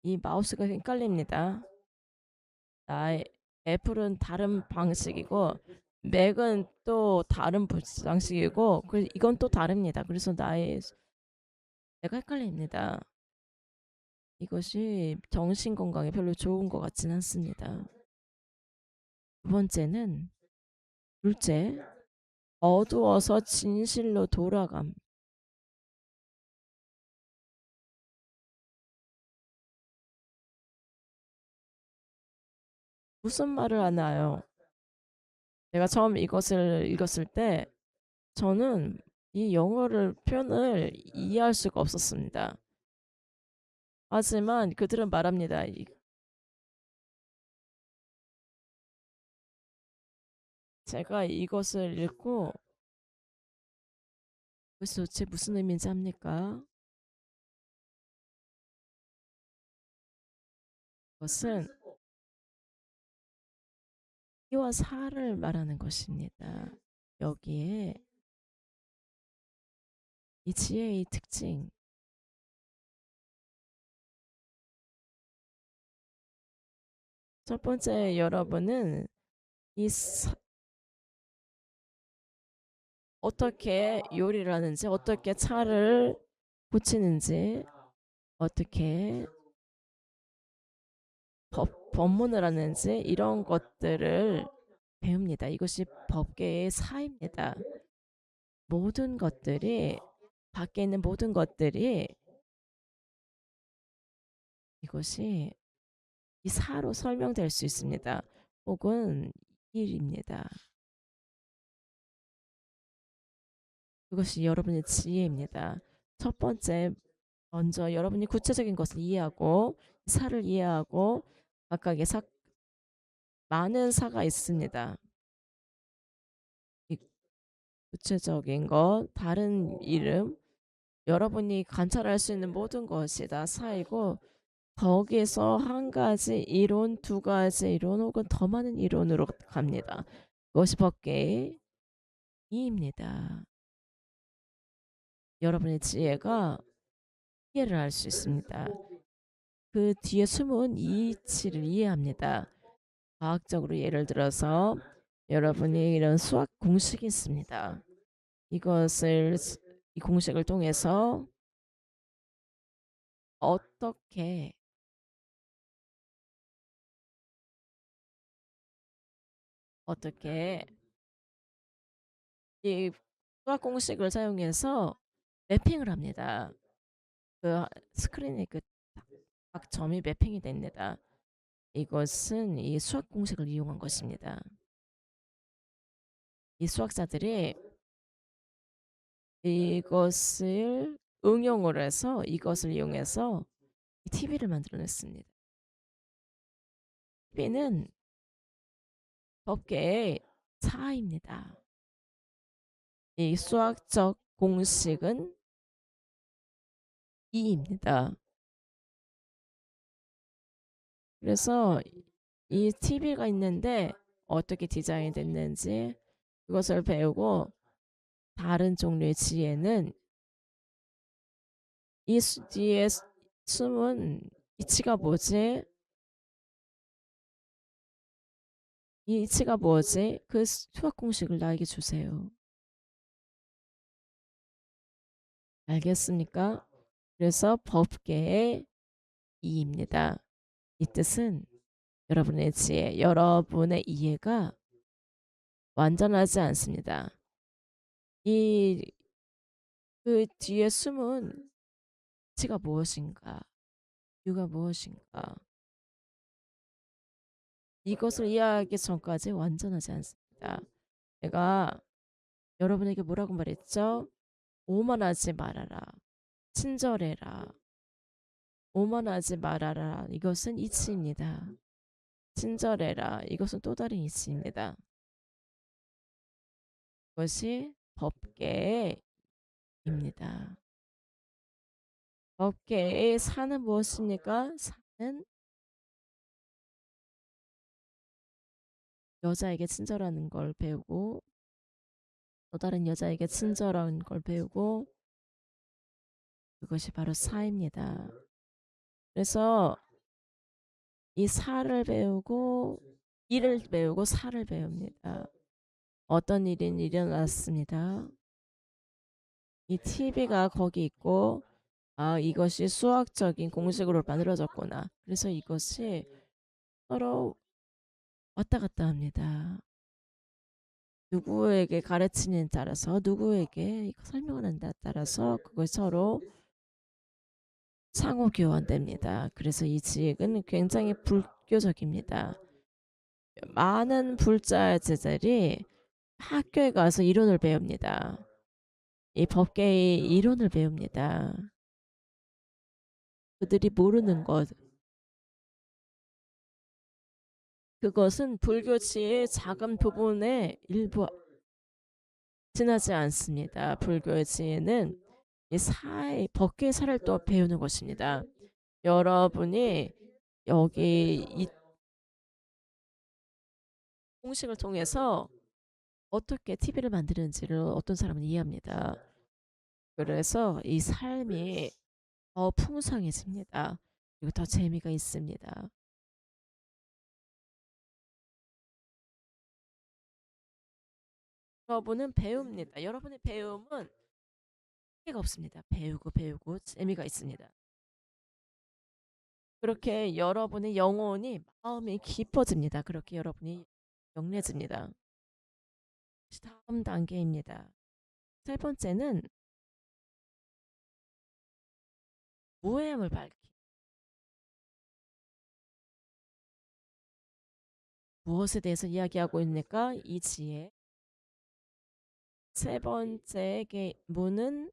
이 마우스가 헷갈립니다. 나의 애플은 다른 방식이고 맥은 또 다른 방식이고 이건 또 다릅니다. 그래서 내가 헷갈립니다. 이것이 정신 건강에 별로 좋은 것 같지는 않습니다. 두 번째는 둘째 어두워서 진실로 돌아감. 무슨 말을 하나요? 내가 처음 이것을 읽었을 때 저는 이 영어를 표현을 이해할 수가 없었습니다. 하지만 그들은 말합니다. 제가 이것을 읽고 그것이 도대체 무슨 의미인지 압니까? 그것은 이와 사를 말하는 것입니다. 여기에 이 지혜의 특징, 첫 번째 여러분은 어떻게 요리를 하는지, 어떻게 차를 고치는지, 어떻게 법문을 하는지 이런 것들을 배웁니다. 이것이 법계의 사입니다. 모든 것들이 밖에 있는 모든 것들이 이것이 이 사로 설명될 수 있습니다. 혹은 일입니다. 그것이 여러분의 지혜입니다. 첫 번째, 먼저 여러분이 구체적인 것을 이해하고 사를 이해하고 각각의 많은 사가 있습니다. 이 구체적인 것, 다른 이름, 여러분이 관찰할 수 있는 모든 것이 다 사이고 거기서 한 가지 이론, 두 가지 이론 혹은 더 많은 이론으로 갑니다. 그것이 법계의 이입니다. 여러분의 지혜가 이해를 할 수 있습니다. 그 뒤에 숨은 이치를 이해합니다. 과학적으로 예를 들어서 여러분이 이런 수학 공식이 있습니다. 이 공식을 통해서 어떻게 어떻게 이 수학 공식을 사용해서 매핑을 합니다. 그 스크린에 각 점이 매핑이 됩니다. 이것은 이 수학 공식을 이용한 것입니다. 이 수학자들이 이것을 응용을 해서 이것을 이용해서 TV를 만들어냈습니다. TV는 법계의 사입니다. 이 수학적 공식은 2입니다. 그래서 이 TV가 있는데 어떻게 디자인 됐는지 그것을 배우고 다른 종류의 지혜는 이 뒤에 숨은 이치가 뭐지? 이 이치가 뭐지? 그 수학 공식을 나에게 주세요. 알겠습니까? 그래서 법계의 이입니다. 이 뜻은 여러분의 지혜, 여러분의 이해가 완전하지 않습니다. 이 그 뒤에 숨은 이치가 무엇인가? 이유가 무엇인가? 이것을 이해하기 전까지 완전하지 않습니다. 내가 여러분에게 뭐라고 말했죠? 오만하지 말아라. 친절해라. 오만하지 말아라. 이것은 이치입니다. 친절해라. 이것은 또 다른 이치입니다. 그것이 법계입니다. 법계의 사는 무엇입니까? 사는 여자에게 친절하는 걸 배우고 또 다른 여자에게 친절한 걸 배우고 그것이 바로 사입니다. 그래서 이 사를 배우고 일을 배우고 사를 배웁니다. 어떤 일이 일어났습니다. 이 TV가 거기 있고 이것이 수학적인 공식으로 만들어졌구나. 그래서 이것이 서로 왔다 갔다 합니다. 누구에게 가르치는 따라서 누구에게 설명하는 데 따라서 그걸 서로 상호 교환됩니다. 그래서 이 지식은 굉장히 불교적입니다. 많은 불자들이 학교에 가서 이론을 배웁니다. 이 법계의 이론을 배웁니다. 그들이 모르는 것, 그것은 불교치의 작은 부분의 일부 지나지 않습니다. 불교의 지혜는 이 법계의 사를 또 배우는 것입니다. 여러분이 여기 이 공식을 통해서 어떻게 TV를 만드는지를 어떤 사람은 이해합니다. 그래서 이 삶이 더 풍성해집니다. 그리고 더 재미가 있습니다. 여러분은 배웁니다. 여러분의 배움은 한계가 없습니다. 배우고 재미가 있습니다. 그렇게 여러분의 영혼이 마음이 깊어집니다. 그렇게 여러분이 영해집니다. 다음 단계입니다. 세 번째는 무해함을 밝히. 무엇에 대해서 이야기하고 있니까 이 지혜. 세 번째 문은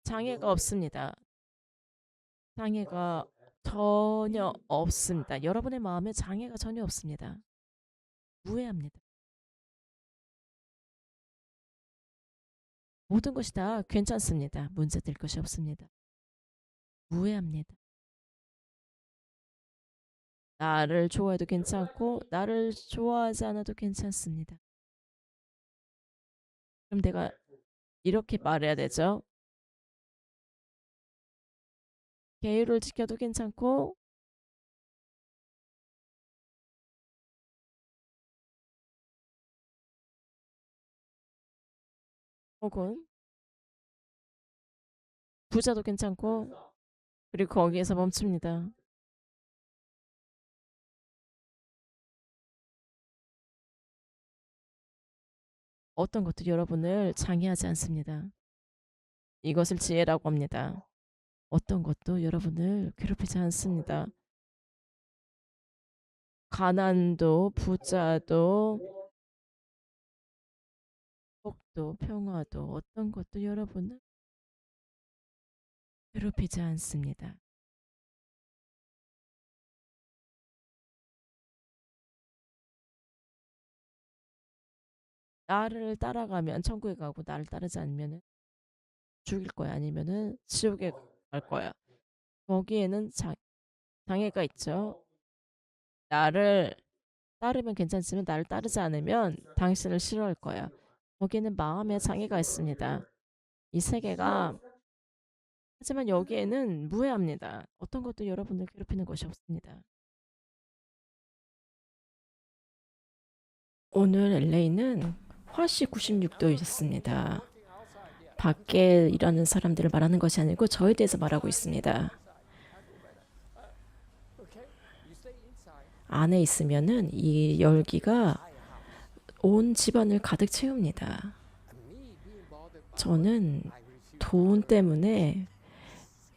장애가 없습니다. 장애가 전혀 없습니다. 여러분의 마음에 장애가 전혀 없습니다. 무해합니다. 모든 것이 다 괜찮습니다. 문제될 것이 없습니다. 무해합니다. 나를 좋아해도 괜찮고 나를 좋아하지 않아도 괜찮습니다. 그럼 내가 이렇게 말해야 되죠. 계율을 지켜도 괜찮고 혹은 부자도 괜찮고 그리고 거기에서 멈춥니다. 어떤 것도 여러분을 장애하지 않습니다. 이것을 지혜라고 합니다. 어떤 것도 여러분을 괴롭히지 않습니다. 가난도 부자도 복도 평화도 어떤 것도 여러분을 괴롭히지 않습니다. 나를 따라가면 천국에 가고 나를 따르지 않으면 죽일 거야 아니면은 지옥에 갈 거야. 거기에는 장애가 있죠. 나를 따르면 괜찮지만 나를 따르지 않으면 당신을 싫어할 거야. 거기에는 마음의 장애가 있습니다. 이 세계가 하지만 여기에는 무해합니다. 어떤 것도 여러분을 괴롭히는 것이 없습니다. 오늘 LA는 화씨 96도였습니다. 밖에 일하는 사람들을 말하는 것이 아니고 저에 대해서 말하고 있습니다. 안에 있으면은 이 열기가 온 집안을 가득 채웁니다. 저는 돈 때문에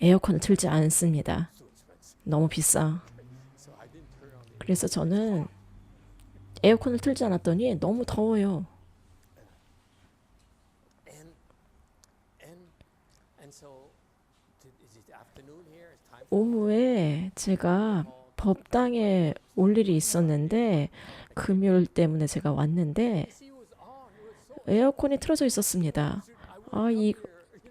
에어컨을 틀지 않습니다. 너무 비싸. 그래서 저는 에어컨을 틀지 않았더니 너무 더워요. 오후에 제가 법당에 올 일이 있었는데 금요일 때문에 제가 왔는데 에어컨이 틀어져 있었습니다.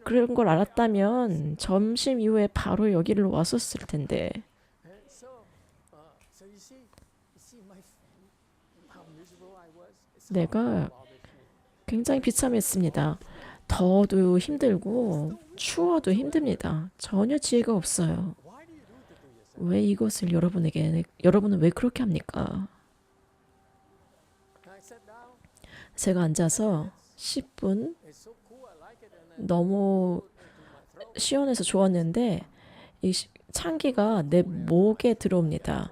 그런 걸 알았다면 점심 이후에 바로 여기를 왔었을 텐데. 내가 굉장히 비참했습니다. 더워도 힘들고 추워도 힘듭니다. 전혀 지혜가 없어요. 왜 이것을 여러분은 왜 그렇게 합니까? 제가 앉아서 10분 너무 시원해서 좋았는데 이 찬기가 내 목에 들어옵니다.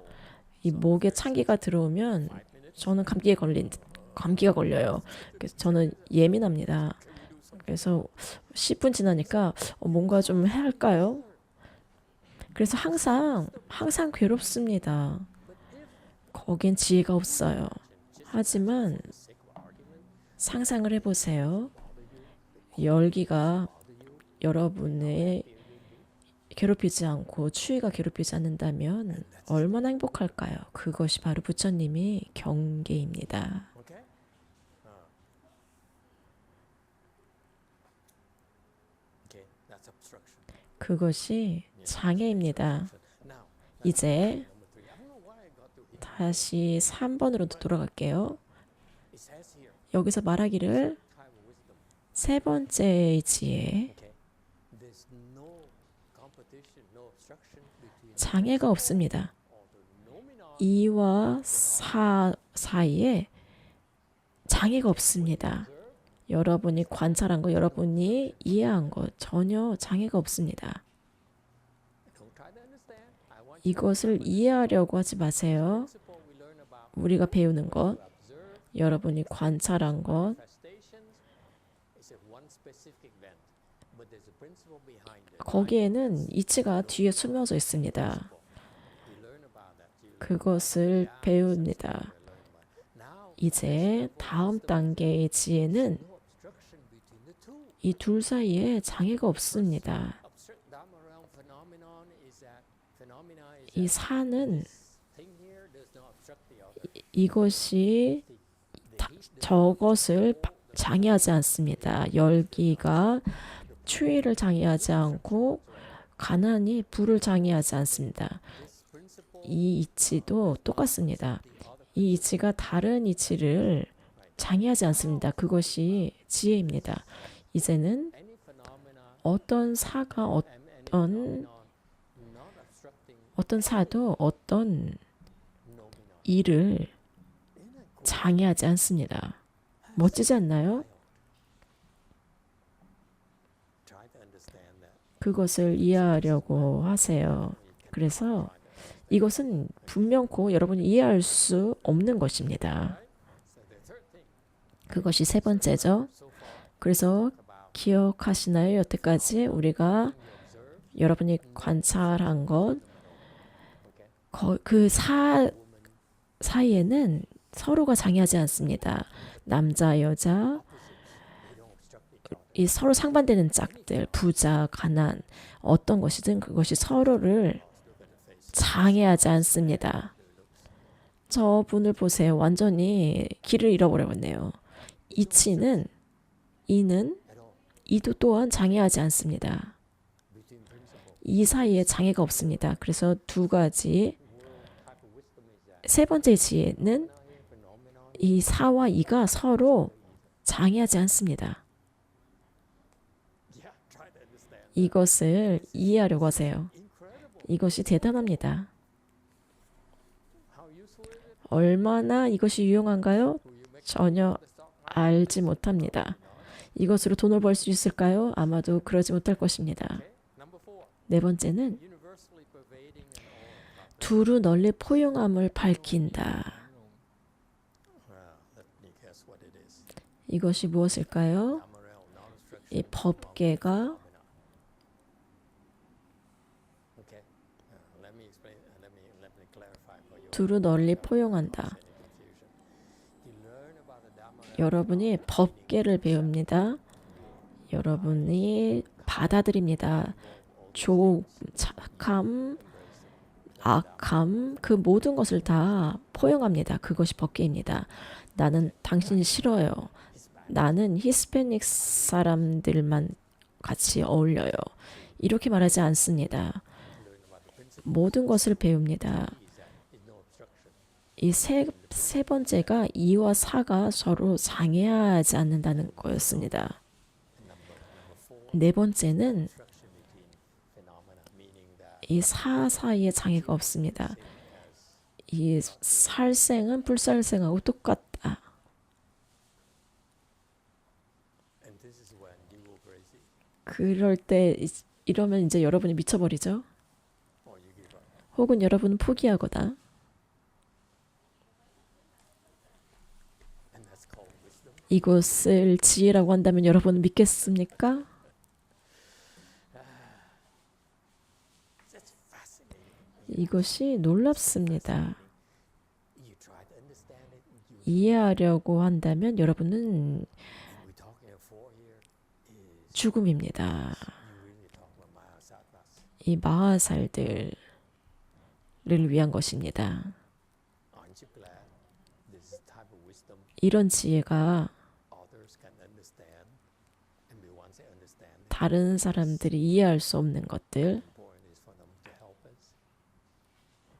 이 목에 찬기가 들어오면 저는 감기가 걸려요. 그래서 저는 예민합니다. 그래서 10분 지나니까 뭔가 좀 해야 할까요? 그래서 항상 괴롭습니다. 거긴 지혜가 없어요. 하지만 상상을 해보세요. 열기가 여러분의 괴롭히지 않고 추위가 괴롭히지 않는다면 얼마나 행복할까요? 그것이 바로 부처님이 경계입니다. 그것이 장애입니다. 이제 다시 3번으로 돌아갈게요. 여기서 말하기를 세 번째 지혜 장애가 없습니다. 2와 4 사이에 장애가 없습니다. 여러분이 관찰한 거, 여러분이 이해한 거 전혀 장애가 없습니다. 이것을 이해하려고 하지 마세요. 우리가 배우는 것, 여러분이 관찰한 것, 거기에는 이치가 뒤에 숨어져 있습니다. 그것을 배웁니다. 이제 다음 단계의 지혜는 이 둘 사이에 장애가 없습니다. 이 사는 이것이 저것을 장애하지 않습니다. 열기가 추위를 장애하지 않고 가난이 불을 장애하지 않습니다. 이 이치도 똑같습니다. 이 이치가 다른 이치를 장애하지 않습니다. 그것이 지혜입니다. 이제는 어떤 사가 어떤 사도 어떤 일을 장애하지 않습니다. 멋지지 않나요? 그것을 이해하려고 하세요. 그래서 이것은 분명코 여러분이 이해할 수 없는 것입니다. 그것이 세 번째죠. 그래서 기억하시나요? 여태까지 우리가 여러분이 관찰한 것, 그 사이에는 서로가 장애하지 않습니다. 남자, 여자, 이 서로 상반되는 짝들, 부자, 가난, 어떤 것이든 그것이 서로를 장애하지 않습니다. 저분을 보세요. 완전히 길을 잃어버렸네요. 이도 또한 장애하지 않습니다. 이 사이에 장애가 없습니다. 그래서 두 가지. 세 번째 지혜는 이 사와 이가 서로 장애하지 않습니다. 이것을 이해하려고 하세요. 이것이 대단합니다. 얼마나 이것이 유용한가요? 전혀 알지 못합니다. 이것으로 돈을 벌 수 있을까요? 아마도 그러지 못할 것입니다. 네 번째는 두루 널리 포용함을 밝힌다. 이것이 무엇일까요? 이 법계가 두루 널리 포용한다. 여러분이 법계를 배웁니다. 여러분이 받아들입니다. 좋음, 착함, 악함, 그 모든 것을 다 포용합니다. 그것이 법계입니다. 나는 당신이 싫어요. 나는 히스패닉 사람들만 같이 어울려요. 이렇게 말하지 않습니다. 모든 것을 배웁니다. 이 세 번째가 이와 사가 서로 장애하지 않는다는 거였습니다. 네 번째는 이 사 사이에 장애가 없습니다. 이 살생은 불살생하고 똑같다. 그럴 때 이러면 이제 여러분이 미쳐버리죠. 혹은 여러분은 포기하거나. 이것을 지혜라고 한다면 여러분은 믿겠습니까? 이것이 놀랍습니다. 이해하려고 한다면 여러분은 죽음입니다. 이 마하살들을 위한 것입니다. 이런 지혜가 다른 사람들이 이해할 수 없는 것들,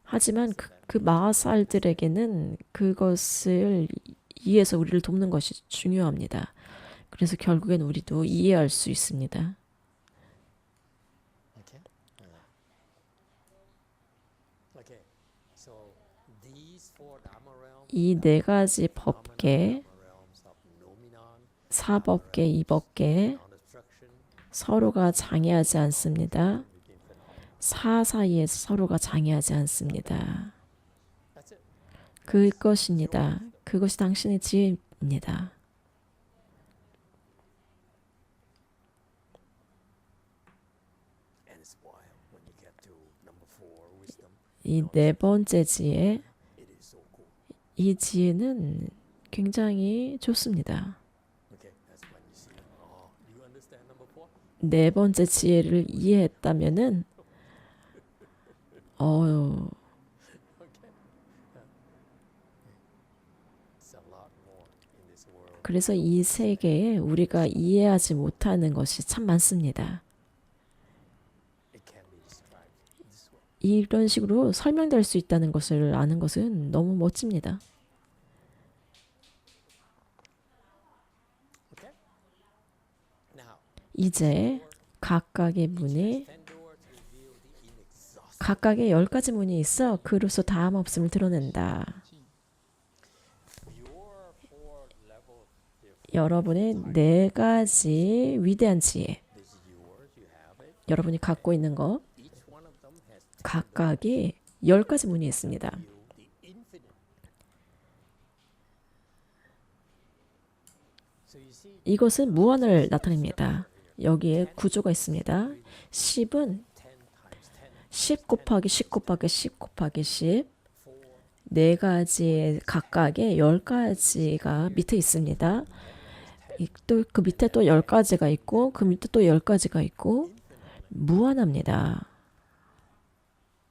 하지만 그 마하살들에게는 그것을 이해해서 우리를 돕는 것이 중요합니다. 그래서 결국엔 우리도 이해할 수 있습니다. 이 네 가지 법계, 사법계, 이법계, 서로가 장애하지 않습니다. 사 사이에서 서로가 장애하지 않습니다. 그것입니다. 그것이 당신의 지혜입니다. And it's wild when you get to number 4, wisdom. 이 네 번째 지혜, It is so cool. 이 지혜는 굉장히 좋습니다. Okay, that's when you see. Oh, you understand number 4? 네 번째 지혜를 이해했다면은 Okay. It's a lot more in this world. 그래서 이 세계에 우리가 이해하지 못하는 것이 참 많습니다. It can be described this way. 이런 식으로 설명될 수 있다는 것을 아는 것은 너무 멋집니다. Okay. Now, 이제 각각의 문이 10 doors reveal the inexhaustible. 각각의 10가지 문이 있어 그로서 다함 없음을 드러낸다. Your 4-level difference. 여러분의 4가지 위대한 지혜, This is yours. You have it. 여러분이 갖고 있는 것 Each one of them has 각각이 10가지 문이 있습니다. revealed the infinite. So you see, 이것은 무한을 나타냅니다. 여기에 구조가 있습니다. 10은 10 times 10. 10 곱하기 10 곱하기 10 곱하기 10, 4 가지의 각각의 10가지가 밑에 있습니다. 또 그 밑에 또 10가지가 있고 그 밑에 또 10가지가 있고 무한합니다.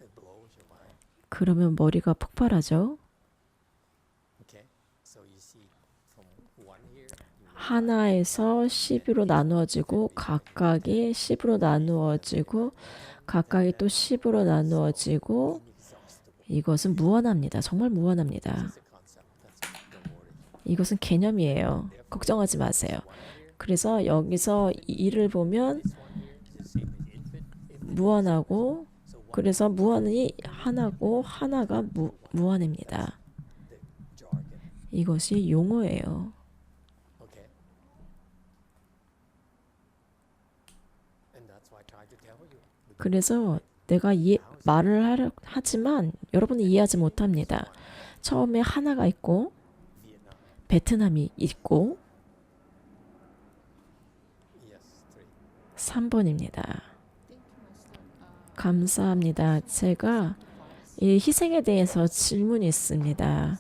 It blows your mind. 그러면 머리가 폭발하죠. Okay. So you see from one here, you 하나에서 10으로 나누어지고 각각이 10으로 나누어지고 각각이 또 10으로 나누어지고 inexhaustible. 이것은 무한합니다. 정말 무한합니다. It's a concept. Don't worry. 이것은 개념이에요. 걱정하지 마세요. 그래서 여기서 이를 보면 This one here is the same as infinite. 무한하고 So one 그래서 무한이 하나고 하나가 무한입니다. the jargon. 이것이 용어예요. Okay. And that's why I tried to tell you. 그래서 내가 말을 하지만 여러분은 이해하지 못합니다. 처음에 하나가 있고 Vietnam. 베트남이 있고 Yes, 3번입니다. 감사합니다. 제가 이 희생에 대해서 질문이 있습니다.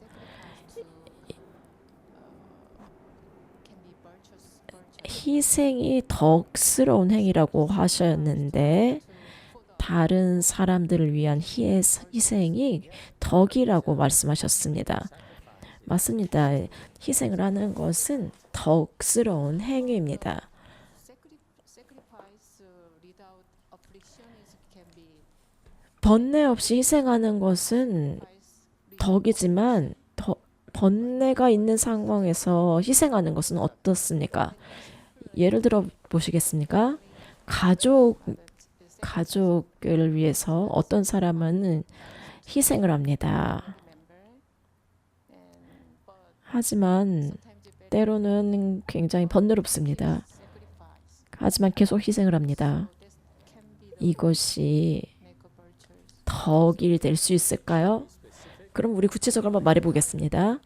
희생이 덕스러운 행위라고 하셨는데 다른 사람들을 위한 희생이 덕이라고 말씀하셨습니다. 맞습니다. 희생을 하는 것은 덕스러운 행위입니다. Sacrifice without affliction can be 번뇌 없이 희생하는 것은 덕이지만 번뇌가 있는 상황에서 희생하는 것은 어떻습니까? 예를 들어 보시겠습니까? 가족을 위해서 어떤 사람은 희생을 합니다. 하지만 때로는 굉장히 번뇌롭습니다. 하지만 계속 희생을 합니다. 이것이 덕이 될 수 있을까요? 그럼 우리 구체적으로 한번 말해 보겠습니다.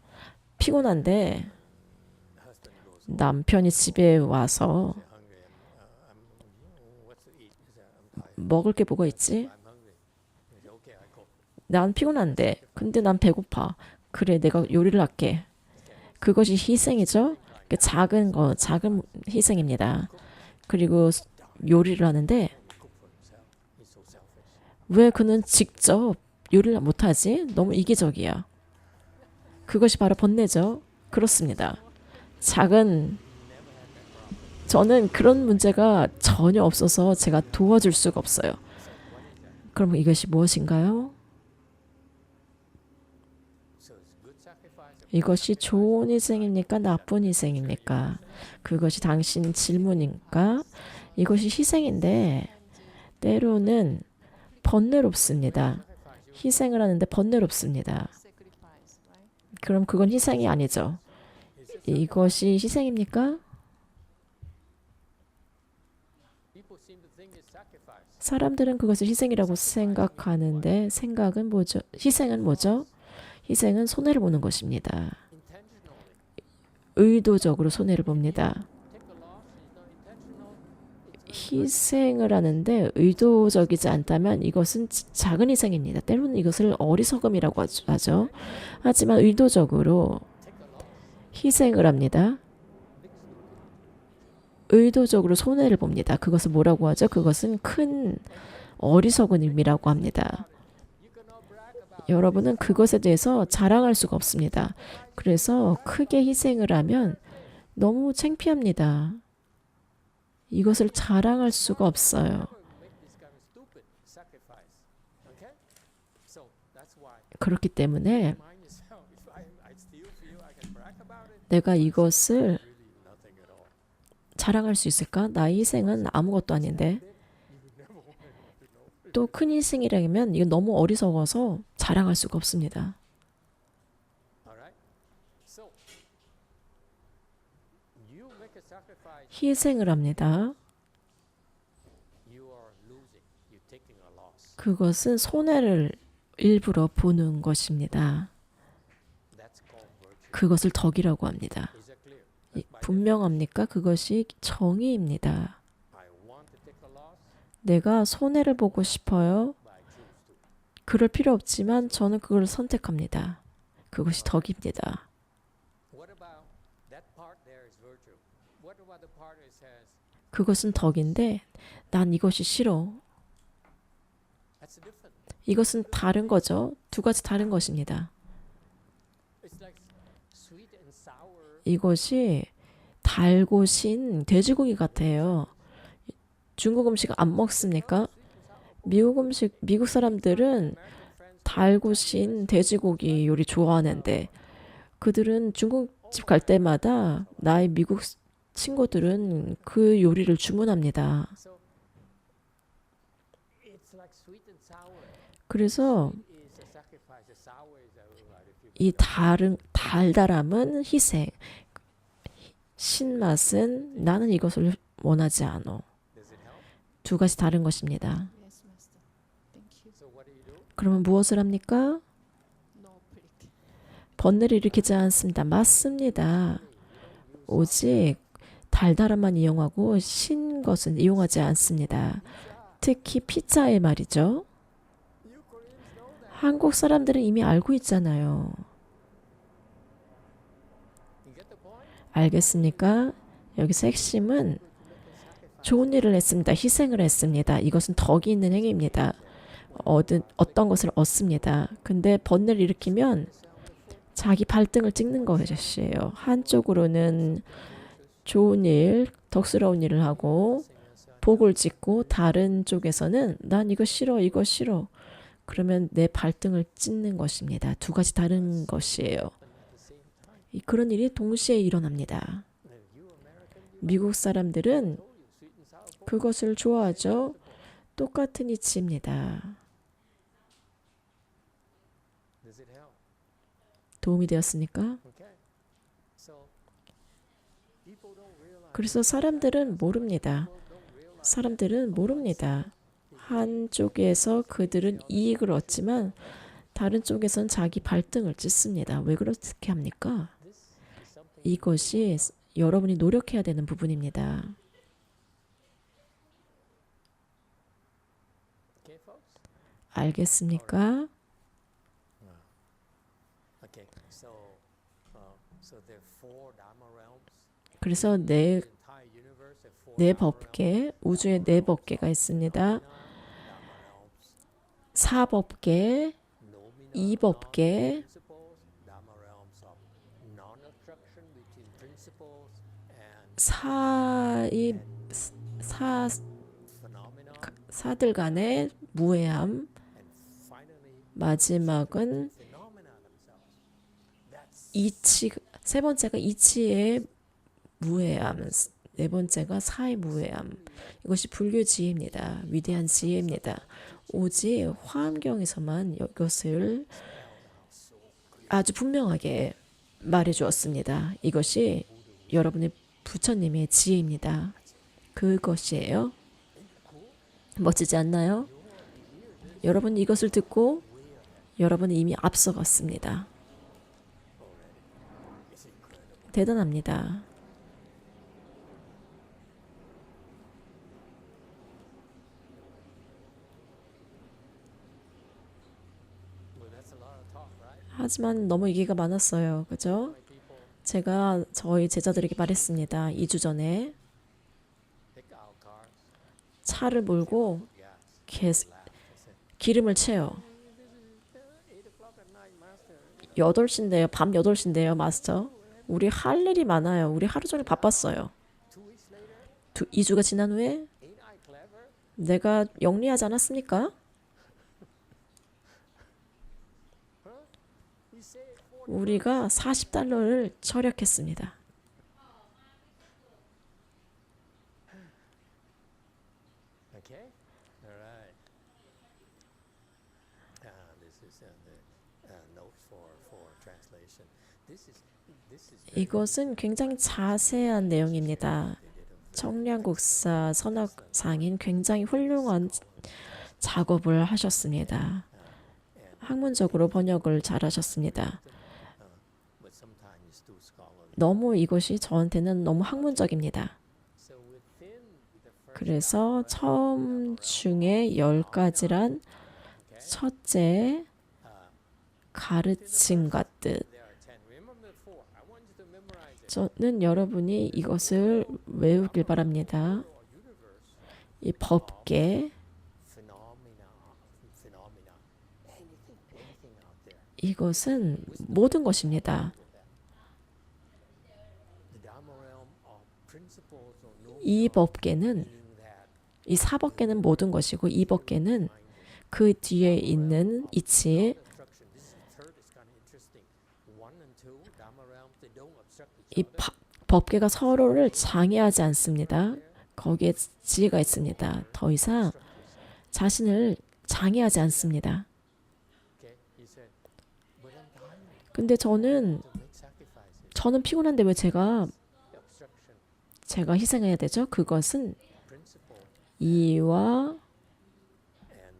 피곤한데 남편이 집에 와서 먹을 게 뭐가 있지? 난 피곤한데 근데 난 배고파. 그래 내가 요리를 할게. 그것이 희생이죠. 작은 희생입니다. 그리고 요리를 하는데 왜 그는 직접 요리를 못하지? 너무 이기적이야. 그것이 바로 번뇌죠. 그렇습니다. 저는 그런 문제가 전혀 없어서 제가 도와줄 수가 없어요. 그럼 이것이 무엇인가요? 이것이 좋은 희생입니까? 나쁜 희생입니까? 그것이 당신 질문이니까 이것이 희생인데 때로는 번뇌롭습니다. 희생을 하는데 번뇌롭습니다. 그럼 그건 희생이 아니죠. 이것이 희생입니까? 사람들은 그것을 희생이라고 생각하는데 생각은 뭐죠? 희생은 뭐죠? 희생은 손해를 보는 것입니다. 의도적으로 손해를 봅니다. 희생을 하는데 의도적이지 않다면 이것은 작은 희생입니다. 때로는 이것을 어리석음이라고 하죠. 하지만 의도적으로 희생을 합니다. 의도적으로 손해를 봅니다. 그것을 뭐라고 하죠? 그것은 큰 어리석음이라고 합니다. 여러분은 그것에 대해서 자랑할 수가 없습니다. 그래서 크게 희생을 하면 너무 창피합니다. 이것을 자랑할 수가 없어요. 그렇기 때문에 내가 이것을 자랑할 수 있을까? 나의 희생은 아무것도 아닌데. 또 큰 희생이라면 이건 너무 어리석어서 자랑할 수가 없습니다. 희생을 합니다. 그것은 손해를 일부러 보는 것입니다. 그것을 덕이라고 합니다. 분명합니까? 그것이 정의입니다. 내가 손해를 보고 싶어요. 그럴 필요 없지만 저는 그걸 선택합니다. 그것이 덕입니다. 그것은 덕인데 난 이것이 싫어. 이것은 다른 거죠. 두 가지 다른 것입니다. 이것이 달고 신 돼지고기 같아요. 중국 음식 안 먹습니까? 미국 사람들은 달고 신 돼지고기 요리 좋아하는데 그들은 중국집 갈 때마다 나의 미국 친구들은 그 요리를 주문합니다. 그래서 이 달달함은 희생, 신맛은 나는 이것을 원하지 않아. 두 가지 다른 것입니다. Yes, Master. Thank you. 그러면 무엇을 합니까? No plate. 번뇌를 일으키지 않습니다. 맞습니다. 오직 달달함만 이용하고 신 것은 이용하지 않습니다. 특히 피자의 말이죠. 한국 사람들은 이미 알고 있잖아요. 알겠습니까? 여기서 핵심은 좋은 일을 했습니다. 희생을 했습니다. 이것은 덕이 있는 행위입니다. 어떤 것을 얻습니다. 근데 번뇌를 일으키면 자기 발등을 찍는 것이에요. 한쪽으로는 좋은 일, 덕스러운 일을 하고 복을 짓고 다른 쪽에서는 난 이거 싫어, 이거 싫어. 그러면 내 발등을 찢는 것입니다. 두 가지 다른 것이에요. 그런 일이 동시에 일어납니다. 미국 사람들은 그것을 좋아하죠. 똑같은 이치입니다. 도움이 되었습니까? 그래서 사람들은 모릅니다. 한쪽에서 그들은 이익을 얻지만 다른 쪽에서는 자기 발등을 찢습니다. 왜 그렇게 합니까? 이것이 여러분이 노력해야 되는 부분입니다. 알겠습니까? 그래서 네 법계, 우주에 네 법계가 있습니다. 사법계, 이법계, 사들 간의 무해함, 마지막은 이치, 세 번째가 이치의 무해함, 네 번째가 사의 무해함. 이것이 불교 지혜입니다. 위대한 지혜입니다. 오직 화엄경에서만 이것을 아주 분명하게 말해 주었습니다. 이것이 여러분의 부처님의 지혜입니다. 그것이에요. 멋지지 않나요? 여러분 이것을 듣고 여러분은 이미 앞서갔습니다. 대단합니다. Well, that's a lot of talk, right? 하지만 너무 얘기가 많았어요. 그죠? My people 제가 저희 제자들에게 말했습니다. 2주 전에 pick out cars, 차를 몰고 gas, 계속 laugh. I said, 기름을 채요. this is 8 o'clock at night, master. 8시인데요. 밤 8시인데요, 마스터. 우리 할 일이 많아요. 우리 하루 종일 바빴어요. 2 weeks later, 2주가 지난 후에 ain't I clever? 내가 영리하지 않았습니까? We saved 40. 우리가 $40를 절약했습니다. Okay, all right. This is the notes for translation. This is very 이것은 굉장히 자세한 내용입니다. they did a 청량국사 선학상인 굉장히 훌륭한 작업을 하셨습니다. 학문적으로 번역을 잘 하셨습니다. but sometimes it's too scholarly. 너무 이것이 저한테는 너무 학문적입니다. So within the first 그래서 처음 중에 10가지란 첫째 uh, 가르침 같듯 there are 10. Remember the 4. I want you to memorize it. 저는 여러분이 이것을 외우길 바랍니다. Or universe, 이 법계 phenomena, anything out there. 이것은 모든 것입니다. The Dharma realm of principles or no 이 법계는 meaning that 이 사법계는 모든 것이고 이 법계는 그 뒤에 있는 이치 obstruction. This is third is kind of interesting. 1 and 2 Dharma realms they don't obstruct each 이 other. 법계가 서로를 장애하지 않습니다. 거기에 지혜가 있습니다. 더 이상 자신을 장애하지 않습니다. Okay, he said, but I'm tired 근데 저는 to make sacrifices. 피곤한데 왜 제가 The obstruction, 희생해야 되죠? 그것은 principle 이와 and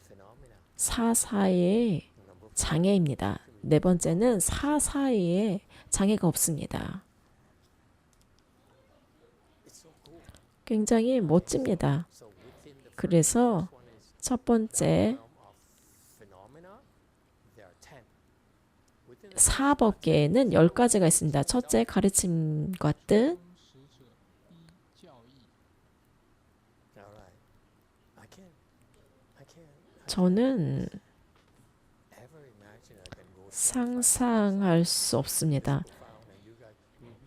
phenomena. 사사의 Number 4. 장애입니다. 네 번째는 사사의 장애가 없습니다. It's so cool. 굉장히 멋집니다. So within the 그래서 first one is 첫 번째 realm of phenomena. There are 10. Within the 사법계에는 10가지가 있습니다. 첫째 가르침과 뜻, all right. I can't 저는 ever imagine I can go 상상할 수 없습니다. profound and you guys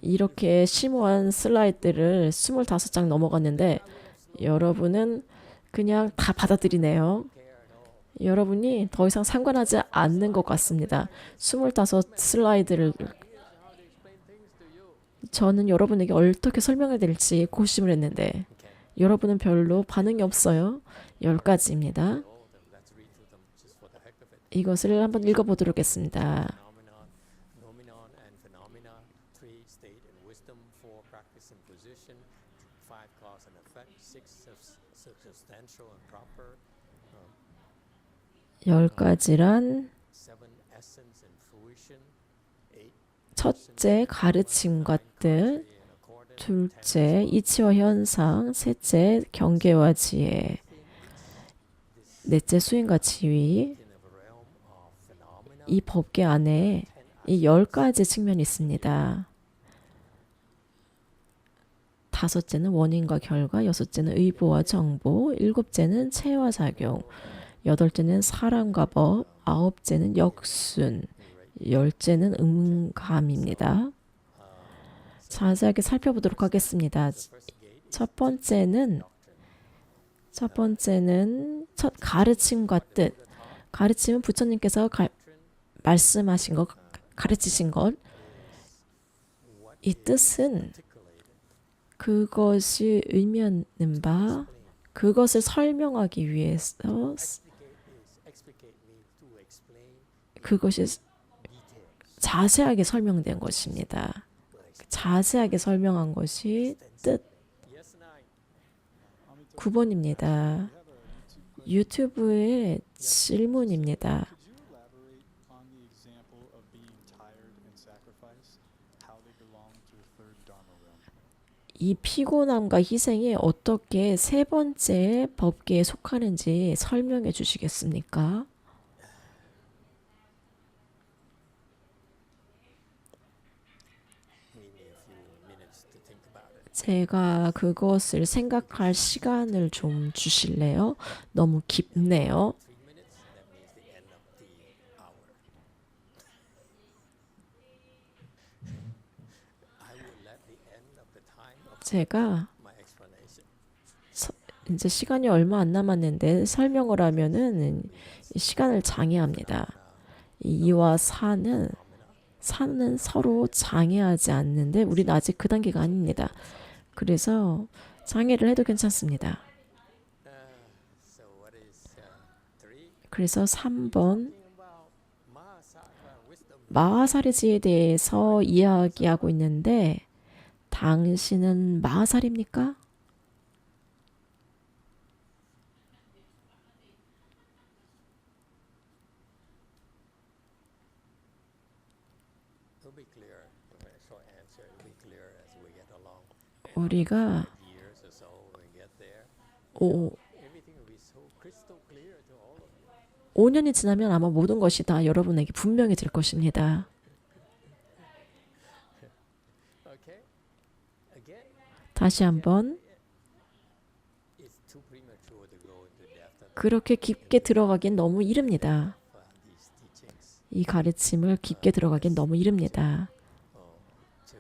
이렇게 심오한 슬라이드를 25장 넘어갔는데 여러분은 그냥 다 받아들이네요. care at all. 여러분이 더 이상 상관하지 않는 것 같습니다. 25 슬라이드를 Here's how to explain things to you. 저는 여러분에게 어떻게 설명해야 될지 고심을 했는데 Okay. 여러분은 별로 반응이 없어요. 10가지입니다. All of them. Let's read through them just for the heck of it. 이것을 한번 읽어보도록 하겠습니다. Phenomenon, nomenon and phenomena. 3 state and wisdom. 4 practice and position. 5 cause and effect. 6 substantial and proper. 10가지란 7 essence and fruition. 8 첫째 가르침과 뜻, 둘째 이치와 현상, 셋째 경계와 지혜, 넷째 수행과 지위. 이 법계 안에 이 10가지 측면이 있습니다. 다섯째는 원인과 결과, 여섯째는 의보와 정보, 일곱째는 체와 작용, 여덟째는 사랑과 법, 아홉째는 역순, 열째는 음감입니다. 자세하게 살펴보도록 하겠습니다. 첫 번째는 첫 가르침과 뜻. 가르침은 부처님께서 말씀하신 것, 가르치신 것. 이 뜻은 그것이 의미하는 바, 그것을 설명하기 위해서 그것이 자세하게 설명된 것입니다. 자세하게 설명한 것이 뜻. 9번입니다. 유튜브의 질문입니다. 이 피곤함과 희생이 어떻게 세 번째 법계에 속하는지 설명해 주시겠습니까? Give me a few minutes to think about it. 제가 그것을 생각할 시간을 좀 주실래요? 너무 깊네요. 3 minutes, that means the end of the hour. I will let the end of the time of 제가 my explanation. 이제 시간이 얼마 안 남았는데 설명을 하면은 시간을 장애합니다. 이와 사는 서로 장애하지 않는데 우리는 아직 그 단계가 아닙니다. 그래서 장애를 해도 괜찮습니다. So what is 3? 그래서 3번 Talking about Mahasatva wisdom. 마하사리지에 대해서 이야기하고 있는데 당신은 마하사리입니까? It'll be clear. A short answer. It'll be clear as we get along. 우리가 Years or so, we get there. 오, Everything will be so crystal clear to all of you. 5년이 지나면 아마 모든 것이 다 여러분에게 분명해질 것입니다. Okay? Again, 다시 한번 it's too premature to go into depth of 그렇게 깊게 들어가긴 너무 이릅니다. these teachings. 이 가르침을 깊게 들어가긴 너무 이릅니다. To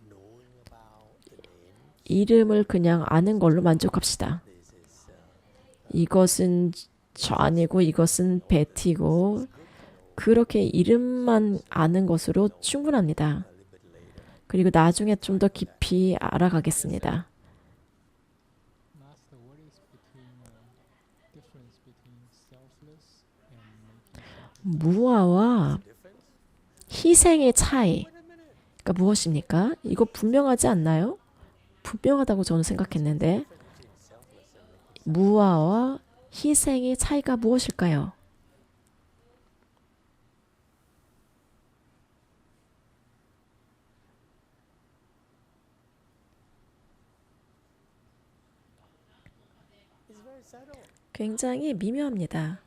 knowing about the name. 이름을 그냥 아는 걸로 만족합시다. This is 이것은 좌니고 이것은 베티고 그렇게 이름만 아는 것으로 충분합니다. a little bit later. 그리고 나중에 좀 더 깊이 알아가겠습니다. Master, what is difference between selfless and making 무아와 Difference? 희생의 차이. 그러니까 무엇입니까? 이거 분명하지 않나요? 분명하다고 저는 생각했는데 무아와 희생의 차이가 무엇일까요? It's very subtle. 굉장히 미묘합니다.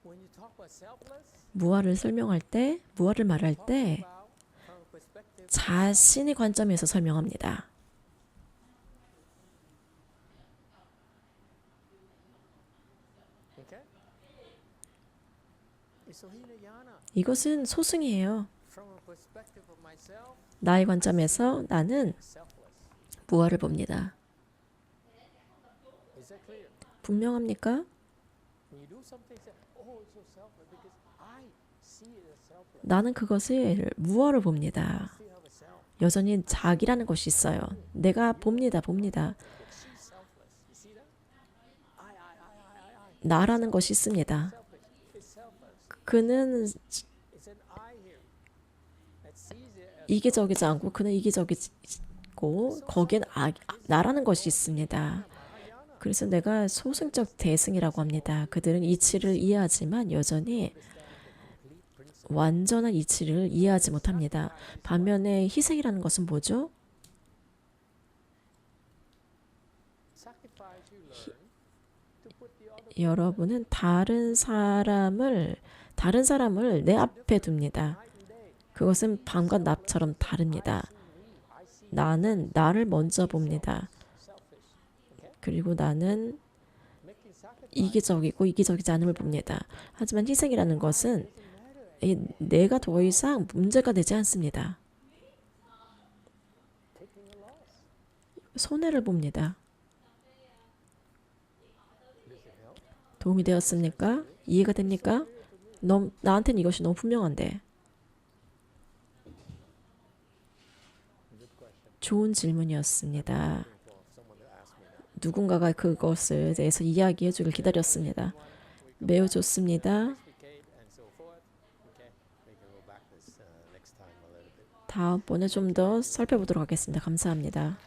When you talk about selfless, 무아를 설명할 때, 무아를 말할 때 about from a perspective 자신의 관점에서 설명합니다. okay? It's Hinayana. 이것은 소승이에요. From a perspective of myself, 나의 관점에서 나는 selfless. 무아를 봅니다. Is that clear? 분명합니까? When you do something, say, oh, it's so selfless because I see it as selfless. 나는 그것을 무아를 봅니다. Still have a self. 여전히 자기라는 것이 있어요. 내가 봅니다. But she's selfless. You see that? I. 나라는 것이 있습니다. Selfish. It's selfless. 그는 It's an I here that sees it as 이기적이지 않고 그는 이기적이고 거기엔 나라는 것이 있습니다. Mahayana. 그래서 내가 소승적 대승이라고 합니다. 그들은 이치를 이해하지만 여전히 Complete principle. 완전한 이치를 이해하지 못합니다. 반면에 희생이라는 것은 뭐죠? Sacrifice you learn to put the other 여러분은 다른 사람을 내 앞에 둡니다. night and day. 그것은 밤과 낮처럼 다릅니다. I see 나는 나를 먼저 봅니다. selfish. Okay? 그리고 나는 Making sacrifice 이기적이고 이기적이지 않음을 봅니다. 하지만 희생이라는 것은 doesn't matter. 내가 더 이상 문제가 되지 않습니다. Taking a loss. 손해를 봅니다. Does it help? 도움이 되었습니까? 이해가 됩니까? 나한테는 이것이 너무 분명한데. Good question. 좋은 질문이었습니다. For someone to ask me that. 누군가가 그것에 대해서 이야기해 주길 기다렸습니다. 매우 좋습니다. Explicate and so forth. Okay. We can go back this next time a little bit. 다음번에 좀 더 살펴보도록 하겠습니다. 감사합니다.